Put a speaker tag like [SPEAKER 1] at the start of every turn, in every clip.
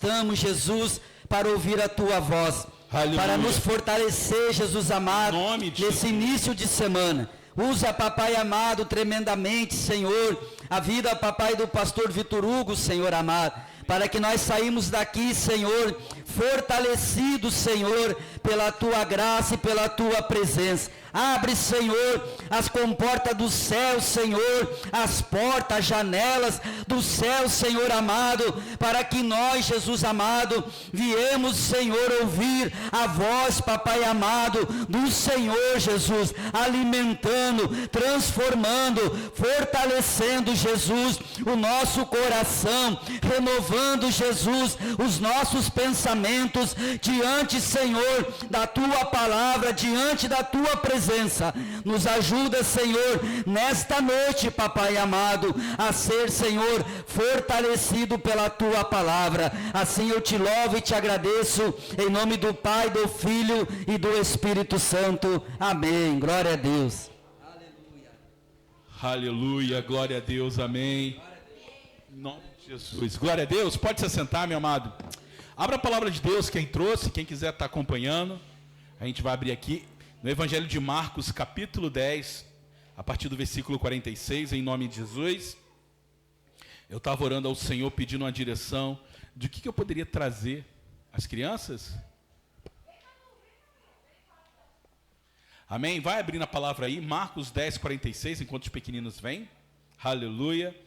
[SPEAKER 1] estamos, Jesus, para ouvir a tua voz.
[SPEAKER 2] Aleluia.
[SPEAKER 1] Para nos fortalecer, Jesus amado, nesse início de semana. Usa, papai amado, tremendamente, Senhor, a vida, papai, do pastor Vitor Hugo, Senhor amado, para que nós saímos daqui, Senhor, fortalecidos, Senhor, pela tua graça e pela tua presença. Abre, Senhor, as comportas do céu, Senhor, as portas, as janelas do céu, Senhor amado, para que nós, Jesus amado, viemos, Senhor, ouvir a voz, papai amado, do Senhor, Jesus, alimentando, transformando, fortalecendo, Jesus, o nosso coração, renovando, Jesus, os nossos pensamentos diante, Senhor, da tua palavra, diante da tua presença. Nos ajuda, Senhor, nesta noite, papai amado, a ser, Senhor, fortalecido pela tua palavra. Assim eu te louvo e te agradeço, em nome do Pai, do Filho e do Espírito Santo. Amém. Glória a Deus.
[SPEAKER 2] Aleluia. Aleluia. Glória a Deus. Amém. Em nome de Jesus. Glória a Deus. Pode se assentar, meu amado. Abra a palavra de Deus, quem trouxe, quem quiser estar acompanhando. A gente vai abrir aqui no Evangelho de Marcos, capítulo 10, a partir do versículo 46, em nome de Jesus. Eu estava orando ao Senhor, pedindo uma direção de o que eu poderia trazer às crianças. Amém? Vai abrindo a palavra aí, Marcos 10, 46, enquanto os pequeninos vêm. Aleluia.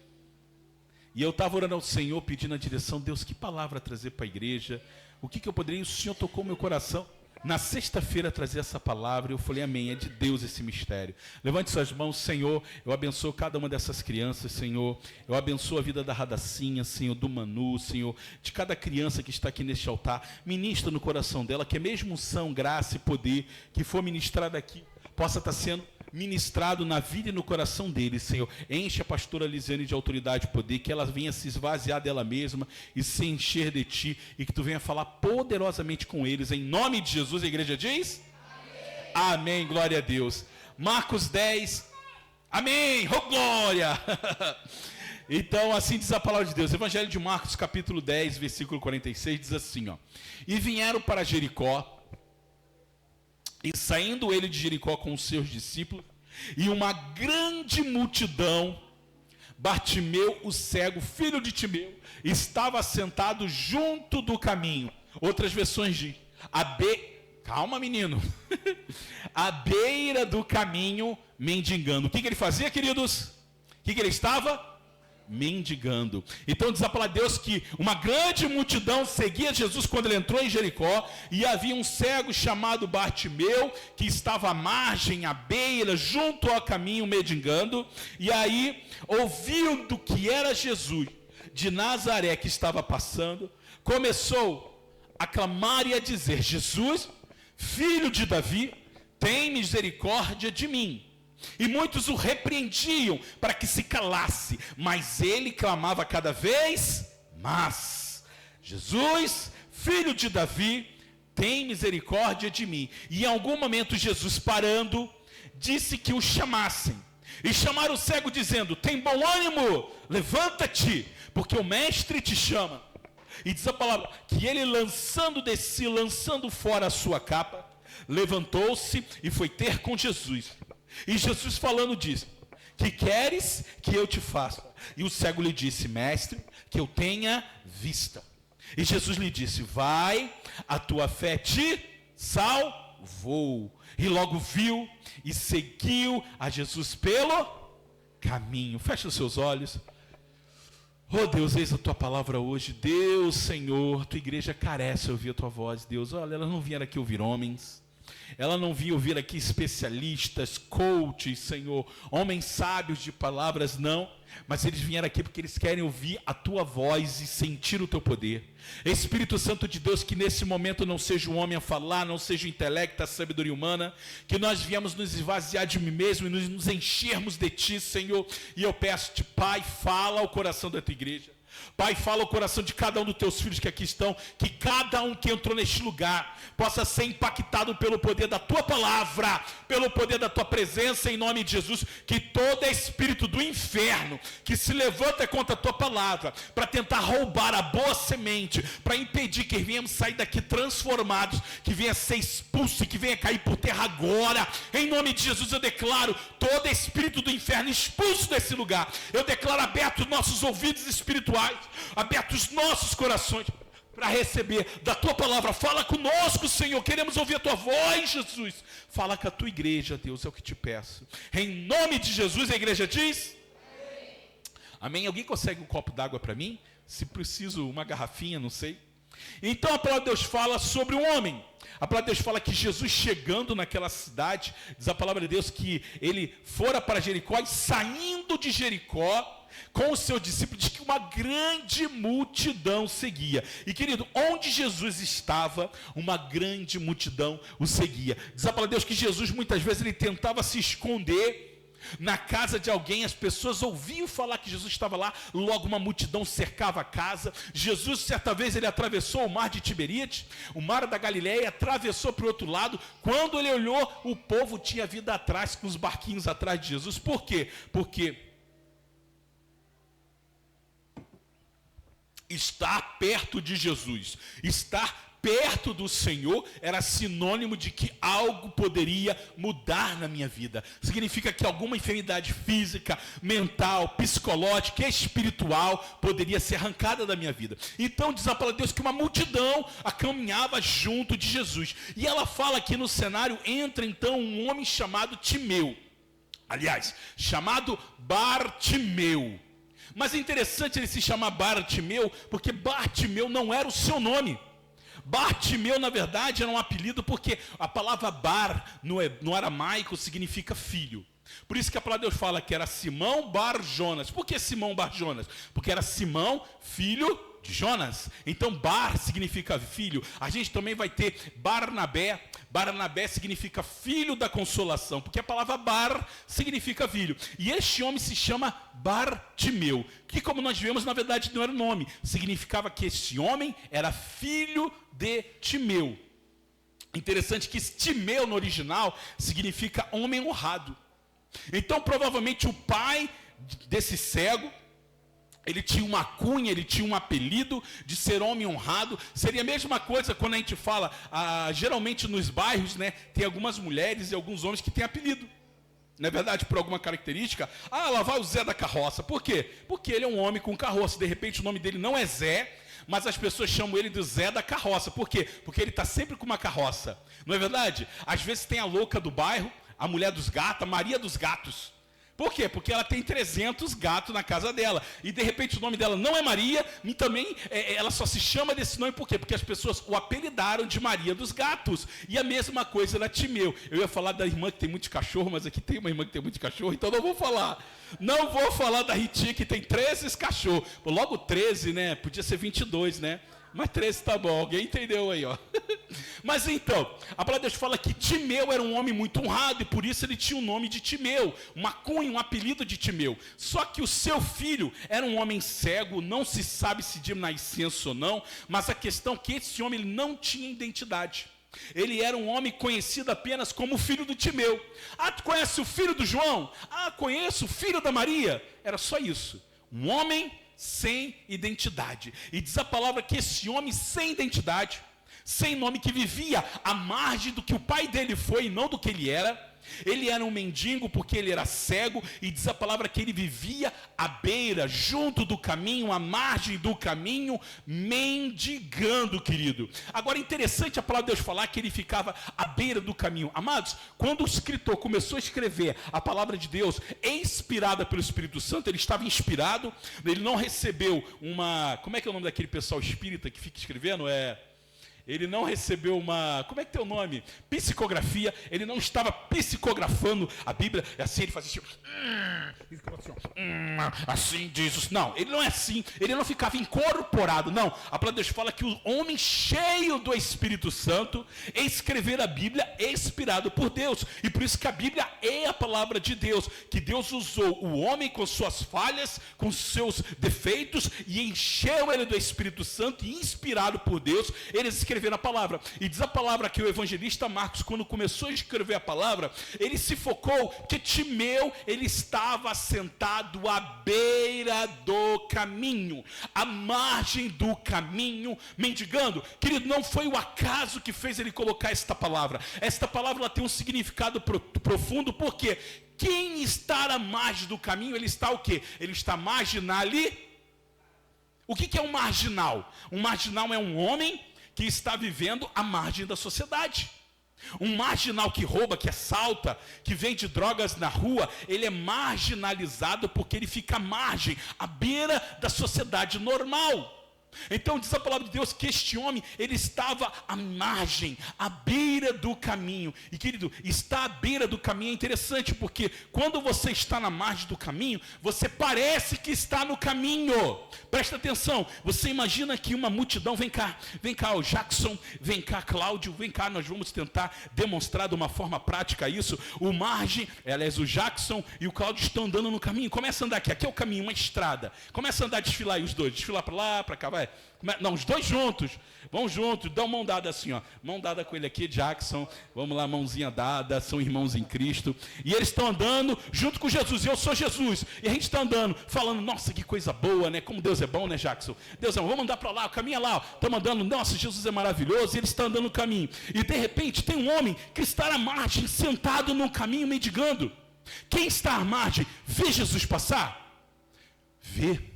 [SPEAKER 2] E eu estava orando ao Senhor, pedindo a direção, Deus, que palavra trazer para a igreja? O que eu poderia? O Senhor tocou meu coração. Na sexta-feira trazer essa palavra, eu falei, amém, é de Deus esse mistério. Levante suas mãos, Senhor, eu abençoo cada uma dessas crianças, Senhor. Eu abençoo a vida da Radacinha, Senhor, do Manu, Senhor, de cada criança que está aqui neste altar. Ministra no coração dela, que a mesma unção, graça e poder que for ministrado aqui, possa estar sendo ministrado na vida e no coração deles, Senhor. Enche a pastora Lisiane de autoridade e poder, que ela venha se esvaziar dela mesma e se encher de ti, e que tu venha falar poderosamente com eles, em nome de Jesus. A igreja diz? Amém. Amém, glória a Deus. Marcos 10, amém, oh glória. Então assim diz a palavra de Deus. Evangelho de Marcos, capítulo 10, versículo 46, diz assim, ó: e vieram para Jericó, e saindo ele de Jericó com os seus discípulos, e uma grande multidão, Bartimeu, o cego, filho de Timeu, estava sentado junto do caminho. Outras versões dizem, calma menino, à beira do caminho, mendigando. O que ele fazia, queridos? O que ele estava? Mendigando. Então diz a palavra de Deus que uma grande multidão seguia Jesus quando ele entrou em Jericó, e havia um cego chamado Bartimeu, que estava à margem, à beira, junto ao caminho, mendigando. E aí, ouvindo que era Jesus de Nazaré que estava passando, começou a clamar e a dizer, Jesus, filho de Davi, tem misericórdia de mim. E muitos o repreendiam para que se calasse, mas ele clamava cada vez mais, Jesus, filho de Davi, tem misericórdia de mim. E em algum momento Jesus, parando, disse que o chamassem. E chamaram o cego dizendo, tem bom ânimo, levanta-te, porque o mestre te chama. E diz a palavra que ele lançando fora a sua capa, levantou-se e foi ter com Jesus. E Jesus falando disse, que queres que eu te faça? E o cego lhe disse, mestre, que eu tenha vista. E Jesus lhe disse, vai, a tua fé te salvou. E logo viu e seguiu a Jesus pelo caminho. Fecha os seus olhos. Oh Deus, eis a tua palavra hoje. Deus, Senhor, tua igreja carece de ouvir a tua voz, Deus. Olha, elas não vieram aqui ouvir homens. Ela não vinha ouvir aqui especialistas, coaches, Senhor, homens sábios de palavras, não. Mas eles vieram aqui porque eles querem ouvir a tua voz e sentir o teu poder. Espírito Santo de Deus, que nesse momento não seja o homem a falar, não seja o intelecto, a sabedoria humana, que nós viemos nos esvaziar de mim mesmo e nos enchermos de ti, Senhor. E eu peço-te, Pai, fala ao coração da tua igreja. Pai, fala o coração de cada um dos teus filhos que aqui estão, que cada um que entrou neste lugar possa ser impactado pelo poder da tua palavra, pelo poder da tua presença, em nome de Jesus. Que todo espírito do inferno que se levanta contra a tua palavra para tentar roubar a boa semente, para impedir que venhamos sair daqui transformados, que venha ser expulso e que venha cair por terra agora, em nome de Jesus eu declaro todo espírito do inferno expulso desse lugar. Eu declaro abertos nossos ouvidos espirituais, abertos nossos corações para receber da tua palavra. Fala conosco, Senhor, queremos ouvir a tua voz, Jesus. Fala com a tua igreja, Deus, é o que te peço, em nome de Jesus. A igreja diz amém. Amém. Alguém consegue um copo d'água para mim? Se preciso, uma garrafinha, não sei. Então a palavra de Deus fala sobre um homem. A palavra de Deus fala que Jesus, chegando naquela cidade, diz a palavra de Deus que ele fora para Jericó, e saindo de Jericó com os seus discípulos, diz que uma grande multidão seguia. E querido, onde Jesus estava, uma grande multidão o seguia. Diz a palavra de Deus que Jesus muitas vezes ele tentava se esconder na casa de alguém, as pessoas ouviam falar que Jesus estava lá, logo uma multidão cercava a casa. Jesus, certa vez, ele atravessou o mar de Tiberíades, o mar da Galileia, atravessou para o outro lado. Quando ele olhou, o povo tinha vindo atrás, com os barquinhos atrás de Jesus. Por quê? Porque estar perto de Jesus, estar perto do Senhor, era sinônimo de que algo poderia mudar na minha vida. Significa que alguma enfermidade física, mental, psicológica, espiritual poderia ser arrancada da minha vida. Então diz a palavra de Deus que uma multidão caminhava junto de Jesus. E ela fala que no cenário entra então um homem chamado Timeu. Aliás, chamado Bartimeu. Mas é interessante ele se chamar Bartimeu, porque Bartimeu não era o seu nome. Bartimeu, na verdade, era um apelido, porque a palavra bar no aramaico significa filho. Por isso que a palavra de Deus fala que era Simão Bar-Jonas. Por que Simão Bar-Jonas? Porque era Simão, filho de Jonas. Então Bar significa filho. A gente também vai ter Barnabé. Barnabé significa filho da consolação, porque a palavra Bar significa filho. E este homem se chama Bartimeu, que, como nós vemos, na verdade não era o nome. Significava que este homem era filho de Timeu. Interessante que Timeu no original significa homem honrado. Então provavelmente o pai desse cego, ele tinha uma cunha, ele tinha um apelido de ser homem honrado. Seria a mesma coisa quando a gente fala, geralmente nos bairros, né, tem algumas mulheres e alguns homens que têm apelido. Não é verdade? Por alguma característica. Lá vai o Zé da carroça. Por quê? Porque ele é um homem com carroça. De repente o nome dele não é Zé, mas as pessoas chamam ele de Zé da carroça. Por quê? Porque ele está sempre com uma carroça. Não é verdade? Às vezes tem a louca do bairro, a mulher dos gatos, a Maria dos gatos. Por quê? Porque ela tem 300 gatos na casa dela. E de repente o nome dela não é Maria, e também ela só se chama desse nome. Por quê? Porque as pessoas o apelidaram de Maria dos gatos. E a mesma coisa era Timeu. Eu ia falar da irmã que tem muito cachorro, mas aqui tem uma irmã que tem muito cachorro, então não vou falar. Não vou falar da Ritinha que tem 13 cachorros. Logo 13, né? Podia ser 22, né? Mas 13 tá bom, alguém entendeu aí, ó. Mas então, a palavra de Deus fala que Timeu era um homem muito honrado, e por isso ele tinha o nome de Timeu, uma cunha, um apelido de Timeu. Só que o seu filho era um homem cego, não se sabe se de nascença ou não, mas a questão é que esse homem ele não tinha identidade. Ele era um homem conhecido apenas como filho do Timeu. Tu conhece o filho do João? Conheço o filho da Maria. Era só isso, um homem sem identidade. E diz a palavra que esse homem sem identidade, sem nome, que vivia à margem do que o pai dele foi e não do que ele era. Ele era um mendigo porque ele era cego, e diz a palavra que ele vivia à beira, junto do caminho, à margem do caminho, mendigando, querido. Agora, interessante a palavra de Deus falar que ele ficava à beira do caminho. Amados, quando o escritor começou a escrever a palavra de Deus, inspirada pelo Espírito Santo, ele estava inspirado, ele não recebeu uma... Como é que é o nome daquele pessoal espírita que fica escrevendo? Ele não recebeu uma, como é que é o nome? Psicografia. Ele não estava psicografando a Bíblia. É assim, ele fazia assim diz os... Não, ele não é assim. Ele não ficava incorporado. Não, a palavra de Deus fala que o homem cheio do Espírito Santo escrever a Bíblia é inspirado por Deus. E por isso que a Bíblia é a palavra de Deus. Que Deus usou o homem com suas falhas, com seus defeitos, e encheu ele do Espírito Santo, e inspirado por Deus, eles escreveram a palavra. E diz a palavra que o evangelista Marcos, quando começou a escrever a palavra, ele se focou que Timeu, ele estava sentado à beira do caminho, à margem do caminho, mendigando. Querido, não foi o acaso que fez ele colocar esta palavra. Esta palavra ela tem um significado profundo, porque quem está à margem do caminho, ele está o quê? Ele está marginal. O que é um marginal? Um marginal é um homem que está vivendo à margem da sociedade. Um marginal que rouba, que assalta, que vende drogas na rua, ele é marginalizado porque ele fica à margem, à beira da sociedade normal. Então diz a palavra de Deus que este homem, ele estava à margem, à beira do caminho. E querido, estar à beira do caminho é interessante, porque quando você está na margem do caminho, você parece que está no caminho. Presta atenção, você imagina que uma multidão, vem cá o Jackson, vem cá Cláudio, vem cá, nós vamos tentar demonstrar de uma forma prática isso. O margem, aliás, o Jackson e o Cláudio estão andando no caminho. Começa a andar aqui é o caminho, uma estrada. Começa a andar, desfilar aí os dois, desfilar para lá, para cá, vai. Não, os dois juntos, vão juntos, dão mão dada assim, ó, mão dada com ele aqui, Jackson, vamos lá, mãozinha dada, são irmãos em Cristo, e eles estão andando junto com Jesus, eu sou Jesus, e a gente está andando, falando, nossa, que coisa boa, né, como Deus é bom, né, Jackson, Deus é bom, vamos andar para lá, o caminho é lá, estamos andando, nossa, Jesus é maravilhoso, e eles estão andando no caminho, e de repente tem um homem que está à margem, sentado no caminho, mendigando. Quem está à margem, vê Jesus passar? Vê.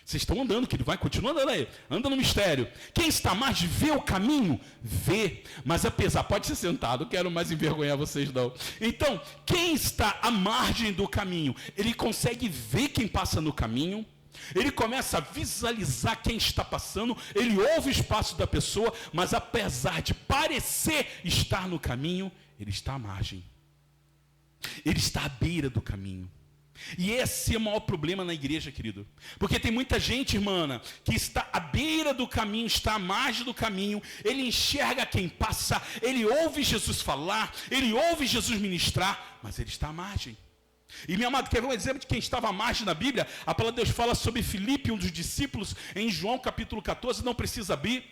[SPEAKER 2] Vocês estão andando, que ele vai continuar andando aí, anda no mistério. Quem está à margem vê o caminho? Vê. Mas apesar, pode ser sentado, não quero mais envergonhar vocês não. Então, quem está à margem do caminho, ele consegue ver quem passa no caminho, ele começa a visualizar quem está passando, ele ouve o espaço da pessoa, mas apesar de parecer estar no caminho, ele está à margem. Ele está à beira do caminho. E esse é o maior problema na igreja, querido. Porque tem muita gente, irmã, que está à beira do caminho, está à margem do caminho, ele enxerga quem passa, ele ouve Jesus falar, ele ouve Jesus ministrar, mas ele está à margem. E, meu amado, quer ver um exemplo de quem estava à margem na Bíblia? A palavra de Deus fala sobre Filipe, um dos discípulos, em João capítulo 14, não precisa abrir.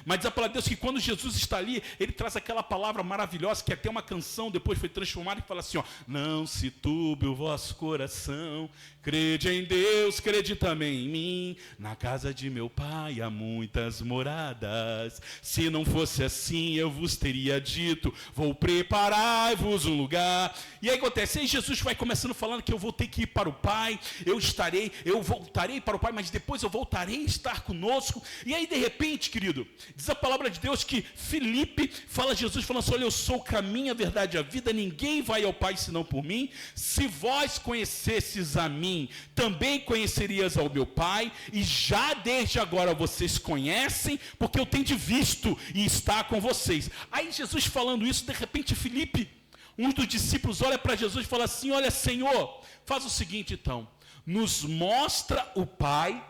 [SPEAKER 2] Mas diz a palavra de Deus que quando Jesus está ali, ele traz aquela palavra maravilhosa, que até uma canção depois foi transformada, e fala assim, ó, não se turbe o vosso coração, crede em Deus, crede também em mim, na casa de meu pai há muitas moradas, se não fosse assim eu vos teria dito, vou preparar-vos um lugar. E aí acontece, aí Jesus vai começando falando que eu vou ter que ir para o Pai, eu voltarei para o Pai, mas depois eu voltarei a estar conosco. E aí de repente, querido, diz a palavra de Deus que Filipe fala a Jesus, falando assim, olha, eu sou o caminho, a verdade e a vida, ninguém vai ao Pai senão por mim. Se vós conhecesses a mim, também conhecerias ao meu Pai, e já desde agora vocês conhecem, porque eu tenho visto e está com vocês. Aí Jesus falando isso, de repente Filipe, um dos discípulos, olha para Jesus e fala assim, olha Senhor, faz o seguinte então, nos mostra o Pai,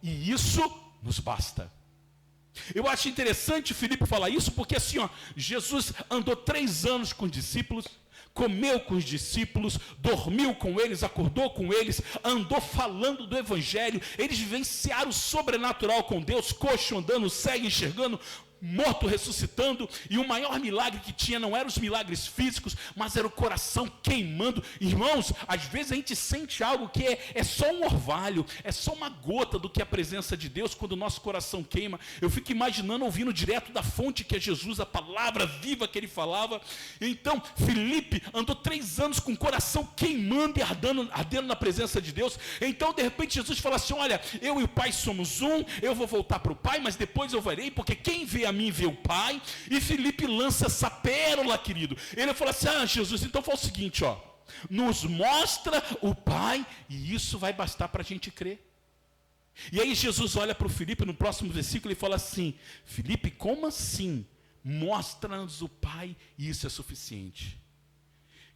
[SPEAKER 2] e isso nos basta. Eu acho interessante Filipe falar isso, porque assim, ó, Jesus andou 3 anos com os discípulos, comeu com os discípulos, dormiu com eles, acordou com eles, andou falando do Evangelho, eles vivenciaram o sobrenatural com Deus, coxo andando, cego enxergando, morto ressuscitando, e o maior milagre que tinha não eram os milagres físicos, mas era o coração queimando. Irmãos, às vezes a gente sente algo que é só um orvalho, é só uma gota do que é a presença de Deus quando o nosso coração queima. Eu fico imaginando, ouvindo direto da fonte que é Jesus, a palavra viva que ele falava. Então Filipe andou 3 anos com o coração queimando e ardendo na presença de Deus. Então de repente Jesus fala assim, olha, eu e o Pai somos um, eu vou voltar para o Pai, mas depois eu verei, porque quem vê a mim vê o Pai. E Filipe lança essa pérola, querido. Ele fala assim, Jesus, então fala o seguinte, ó, nos mostra o Pai, e isso vai bastar para a gente crer. E aí Jesus olha para o Filipe no próximo versículo e fala assim: Filipe, como assim? Mostra-nos o Pai e isso é suficiente.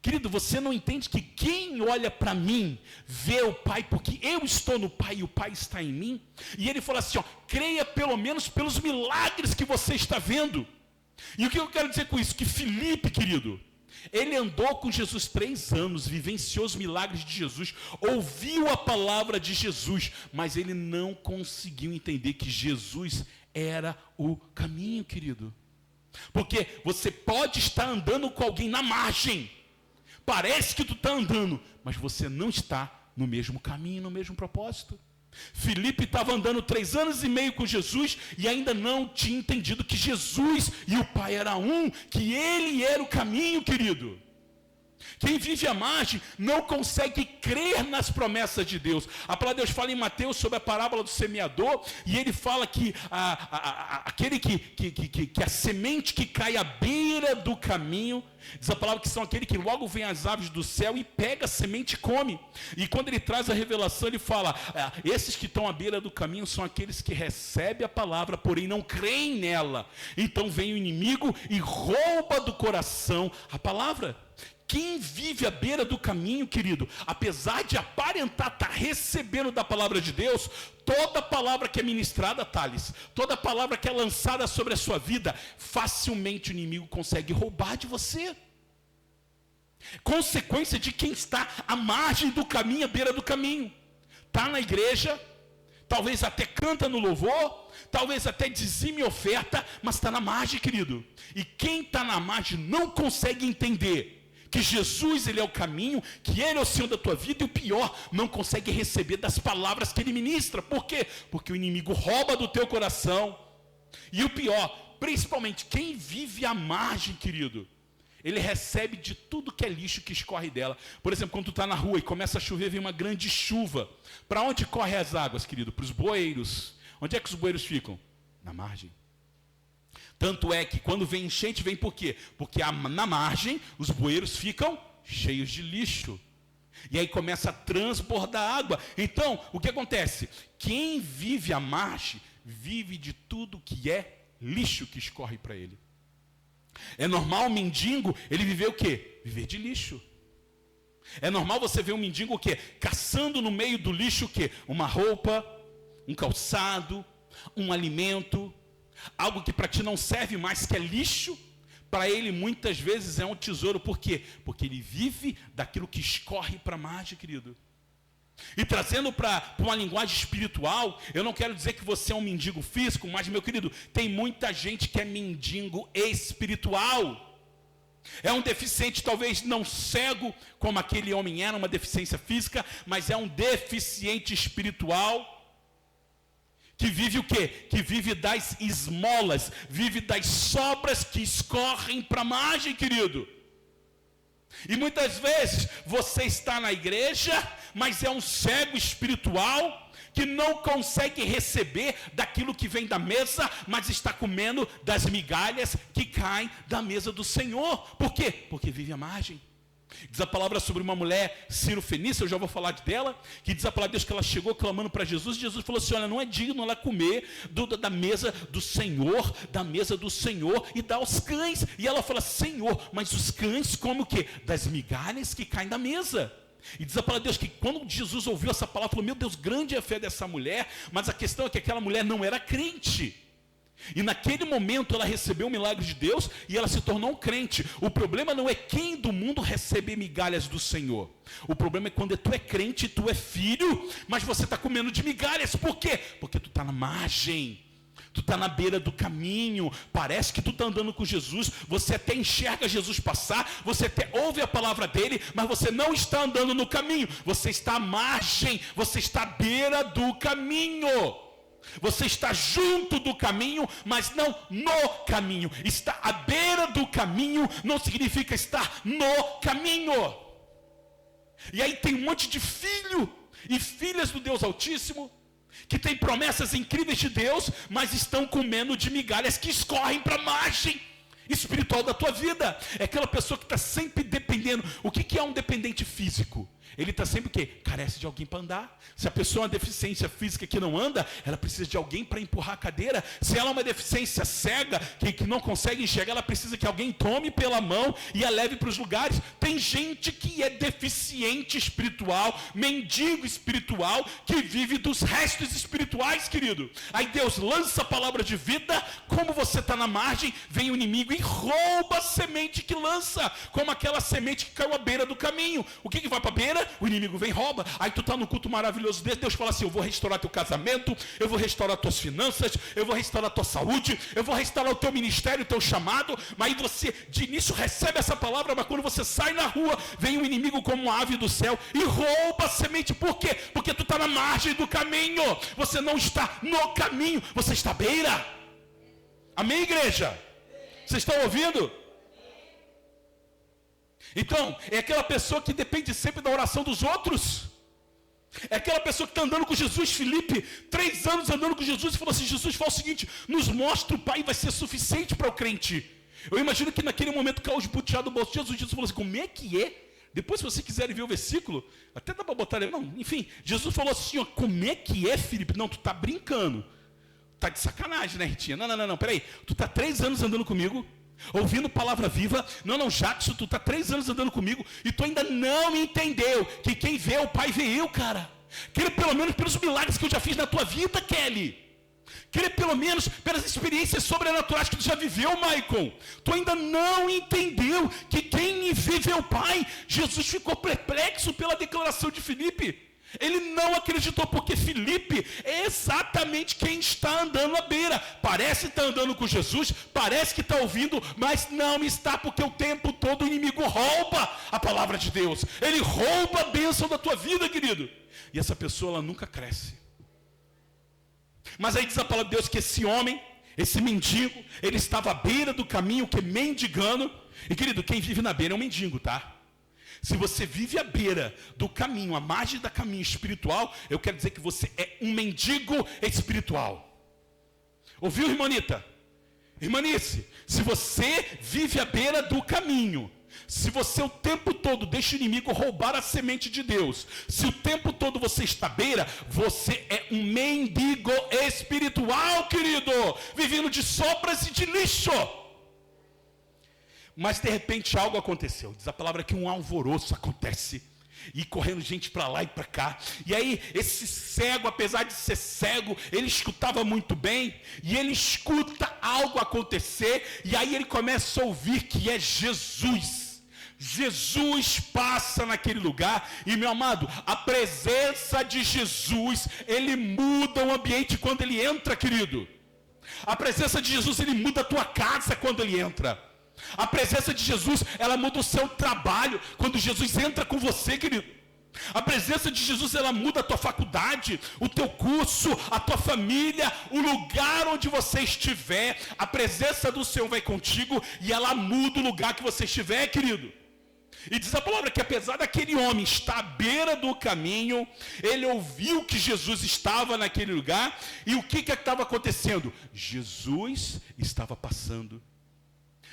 [SPEAKER 2] Querido, você não entende que quem olha para mim vê o Pai, porque eu estou no Pai e o Pai está em mim? E ele fala assim, ó, creia pelo menos pelos milagres que você está vendo. E o que eu quero dizer com isso? Que Filipe, querido, ele andou com Jesus 3 anos, vivenciou os milagres de Jesus, ouviu a palavra de Jesus, mas ele não conseguiu entender que Jesus era o caminho, querido. Porque você pode estar andando com alguém na margem, parece que tu está andando, mas você não está no mesmo caminho, no mesmo propósito. Filipe estava andando 3 anos e meio com Jesus e ainda não tinha entendido que Jesus e o Pai eram um, que ele era o caminho, querido. Quem vive à margem não consegue crer nas promessas de Deus. A palavra de Deus fala em Mateus sobre a parábola do semeador, e ele fala que aquele que a semente que cai à beira do caminho, diz a palavra que são aquele que logo vem as aves do céu e pega a semente e come. E quando ele traz a revelação, ele fala, esses que estão à beira do caminho são aqueles que recebem a palavra, porém não creem nela. Então vem o inimigo e rouba do coração a palavra. Quem vive à beira do caminho, querido, apesar de aparentar estar recebendo da palavra de Deus, toda palavra que é ministrada, Thales, toda palavra que é lançada sobre a sua vida, facilmente o inimigo consegue roubar de você. Consequência de quem está à margem do caminho, à beira do caminho. Está na igreja, talvez até canta no louvor, talvez até dizime oferta, mas está na margem, querido. E quem está na margem não consegue entender que Jesus, ele é o caminho, que ele é o Senhor da tua vida, e o pior, não consegue receber das palavras que ele ministra. Por quê? Porque o inimigo rouba do teu coração. E o pior, principalmente quem vive à margem, querido, ele recebe de tudo que é lixo que escorre dela. Por exemplo, quando tu está na rua e começa a chover, vem uma grande chuva. Para onde correm as águas, querido? Para os bueiros. Onde é que os bueiros ficam? Na margem. Tanto é que quando vem enchente, vem por quê? Porque na margem, os bueiros ficam cheios de lixo. E aí começa a transbordar água. Então, o que acontece? Quem vive à margem, vive de tudo que é lixo que escorre para ele. É normal o mendigo, ele viver o quê? Viver de lixo. É normal você ver um mendigo o quê? Caçando no meio do lixo o quê? Uma roupa, um calçado, um alimento, algo que para ti não serve mais, que é lixo, para ele muitas vezes é um tesouro. Por quê? Porque ele vive daquilo que escorre para a margem, querido. E trazendo para uma linguagem espiritual, eu não quero dizer que você é um mendigo físico, mas, meu querido, tem muita gente que é mendigo espiritual. É um deficiente, talvez não cego, como aquele homem era, uma deficiência física, mas é um deficiente espiritual, que vive o quê? Que vive das esmolas, vive das sobras que escorrem para a margem, querido. E muitas vezes você está na igreja, mas é um cego espiritual, que não consegue receber daquilo que vem da mesa, mas está comendo das migalhas que caem da mesa do Senhor. Por quê? Porque vive à margem. Diz a palavra sobre uma mulher cirofenícia, eu já vou falar dela, que diz a palavra de Deus que ela chegou clamando para Jesus, e Jesus falou assim, olha, não é digno ela comer da mesa do Senhor, e dar aos cães. E ela fala, Senhor, mas os cães comem o quê? Das migalhas que caem da mesa. E diz a palavra de Deus que quando Jesus ouviu essa palavra, falou, meu Deus, grande é a fé dessa mulher, mas a questão é que aquela mulher não era crente. E naquele momento ela recebeu o milagre de Deus e ela se tornou um crente. O problema não é quem do mundo receber migalhas do Senhor. O problema é quando tu é crente, tu é filho, mas você está comendo de migalhas. Por quê? Porque tu está na margem, tu está na beira do caminho. Parece que tu está andando com Jesus, você até enxerga Jesus passar, você até ouve a palavra dele, mas você não está andando no caminho. Você está à margem, você está à beira do caminho. Você está junto do caminho, mas não no caminho. Está à beira do caminho não significa estar no caminho. E aí tem um monte de filho e filhas do Deus Altíssimo, que tem promessas incríveis de Deus, mas estão comendo de migalhas que escorrem para a margem espiritual da tua vida. É aquela pessoa que está sempre dependendo. O que é um dependente físico? Ele está sempre o quê? Carece de alguém para andar. Se a pessoa é uma deficiência física que não anda, ela precisa de alguém para empurrar a cadeira. Se ela é uma deficiência cega, que não consegue enxergar, ela precisa que alguém tome pela mão e a leve para os lugares. Tem gente que é deficiente espiritual, mendigo espiritual, que vive dos restos espirituais, querido. Aí Deus lança a palavra de vida, como você está na margem, vem o inimigo e rouba a semente que lança, como aquela semente que caiu à beira do caminho. O que vai para a beira? O inimigo vem e rouba. Aí tu está no culto maravilhoso desse, Deus fala assim, eu vou restaurar teu casamento, eu vou restaurar tuas finanças, eu vou restaurar tua saúde, eu vou restaurar o teu ministério, o teu chamado. Mas aí você de início recebe essa palavra, mas quando você sai na rua, vem o inimigo como uma ave do céu e rouba a semente. Por quê? Porque tu está na margem do caminho, você não está no caminho, você está à beira. Amém, igreja? Vocês estão ouvindo? Então, é aquela pessoa que depende sempre da oração dos outros. É aquela pessoa que está andando com Jesus. Filipe, 3 anos andando com Jesus, e falou assim, Jesus, fala o seguinte, nos mostra o Pai, vai ser suficiente para o crente. Eu imagino que naquele momento, caiu os butiá do bolso de Jesus, Jesus falou assim, como é que é? Depois, se vocês quiserem ver o versículo, até dá para botar ali, não, enfim, Jesus falou assim, ó, como é que é, Filipe? Não, tu está brincando, está de sacanagem, né, Ritinha? Não, peraí, tu está 3 anos andando comigo, ouvindo palavra viva. Não, Jackson, tu está 3 anos andando comigo e tu ainda não entendeu que quem vê o Pai vê eu, cara. Crê pelo menos pelos milagres que eu já fiz na tua vida, Kelly. Crê pelo menos pelas experiências sobrenaturais que tu já viveu, Michael. Tu ainda não entendeu que quem me vê vê o Pai. Jesus ficou perplexo pela declaração de Filipe. Ele não acreditou, porque Filipe é exatamente quem está andando à beira. Parece estar andando com Jesus, parece que está ouvindo, mas não está, porque o tempo todo o inimigo rouba a palavra de Deus. Ele rouba a bênção da tua vida, querido. E essa pessoa, ela nunca cresce. Mas aí diz a palavra de Deus que esse homem, esse mendigo, ele estava à beira do caminho, que mendigando. E querido, quem vive na beira é um mendigo, tá? Se você vive à beira do caminho, à margem do caminho espiritual, eu quero dizer que você é um mendigo espiritual. Ouviu, irmanita? Irmanice, se você vive à beira do caminho, se você o tempo todo deixa o inimigo roubar a semente de Deus, se o tempo todo você está à beira, você é um mendigo espiritual, querido, vivendo de sobras e de lixo. Mas de repente algo aconteceu. Diz a palavra que um alvoroço acontece. E correndo gente para lá e para cá. E aí esse cego, apesar de ser cego, ele escutava muito bem. E ele escuta algo acontecer. E aí ele começa a ouvir que é Jesus. Jesus passa naquele lugar. E meu amado, a presença de Jesus, ele muda o ambiente quando ele entra, querido. A presença de Jesus, ele muda a tua casa quando ele entra. A presença de Jesus, ela muda o seu trabalho quando Jesus entra com você, querido. A presença de Jesus, ela muda a tua faculdade, o teu curso, a tua família, o lugar onde você estiver. A presença do Senhor vai contigo e ela muda o lugar que você estiver, querido. E diz a palavra que apesar daquele homem estar à beira do caminho, ele ouviu que Jesus estava naquele lugar. E o que estava acontecendo? Jesus estava passando.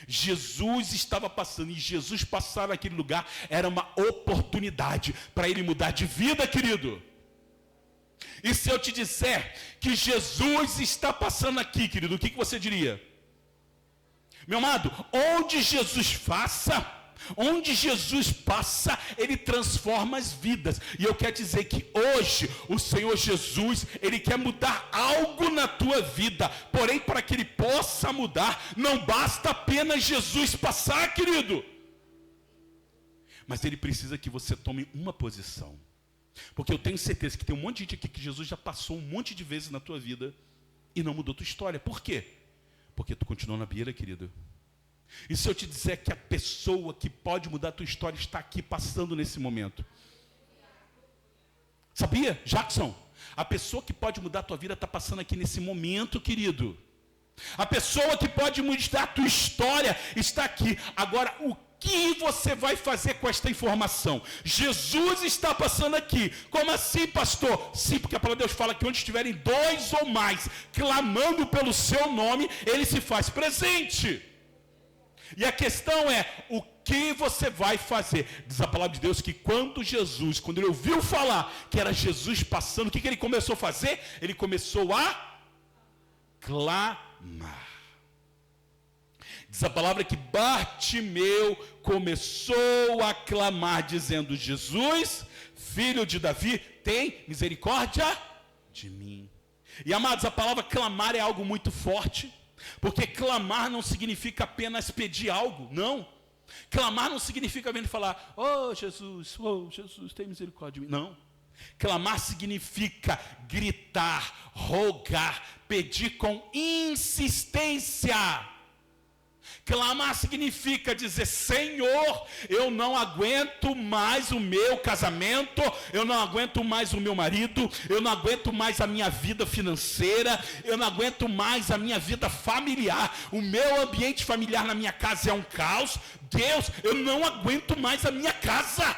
[SPEAKER 2] Jesus estava passando, e Jesus passar naquele lugar era uma oportunidade para ele mudar de vida, querido. E se eu te disser que Jesus está passando aqui, querido, o que você diria? Meu amado, onde Jesus passa, ele transforma as vidas. E eu quero dizer que hoje o Senhor Jesus, ele quer mudar algo na tua vida. Porém, para que ele possa mudar, não basta apenas Jesus passar, querido. Mas ele precisa que você tome uma posição. Porque eu tenho certeza que tem um monte de gente aqui que Jesus já passou um monte de vezes na tua vida e não mudou tua história. Por quê? Porque tu continuou na beira, querido. E se eu te disser que a pessoa que pode mudar a tua história está aqui passando nesse momento? Sabia, Jackson? A pessoa que pode mudar a tua vida está passando aqui nesse momento, querido. A pessoa que pode mudar a tua história está aqui. Agora, o que você vai fazer com esta informação? Jesus está passando aqui. Como assim, pastor? Sim, porque a palavra de Deus fala que onde estiverem 2 ou mais clamando pelo seu nome, ele se faz presente. E a questão é, o que você vai fazer? Diz a palavra de Deus que quando ele ouviu falar que era Jesus passando, o que ele começou a fazer? Ele começou a clamar. Diz a palavra que Bartimeu começou a clamar, dizendo: Jesus, filho de Davi, tem misericórdia de mim. E amados, a palavra clamar é algo muito forte, porque clamar não significa apenas pedir algo, não. Clamar não significa vir falar: oh Jesus, tem misericórdia de mim. Não. Clamar significa gritar, rogar, pedir com insistência. Clamar significa dizer: Senhor, eu não aguento mais o meu casamento, eu não aguento mais o meu marido, eu não aguento mais a minha vida financeira, eu não aguento mais a minha vida familiar, o meu ambiente familiar na minha casa é um caos. Deus, eu não aguento mais a minha casa.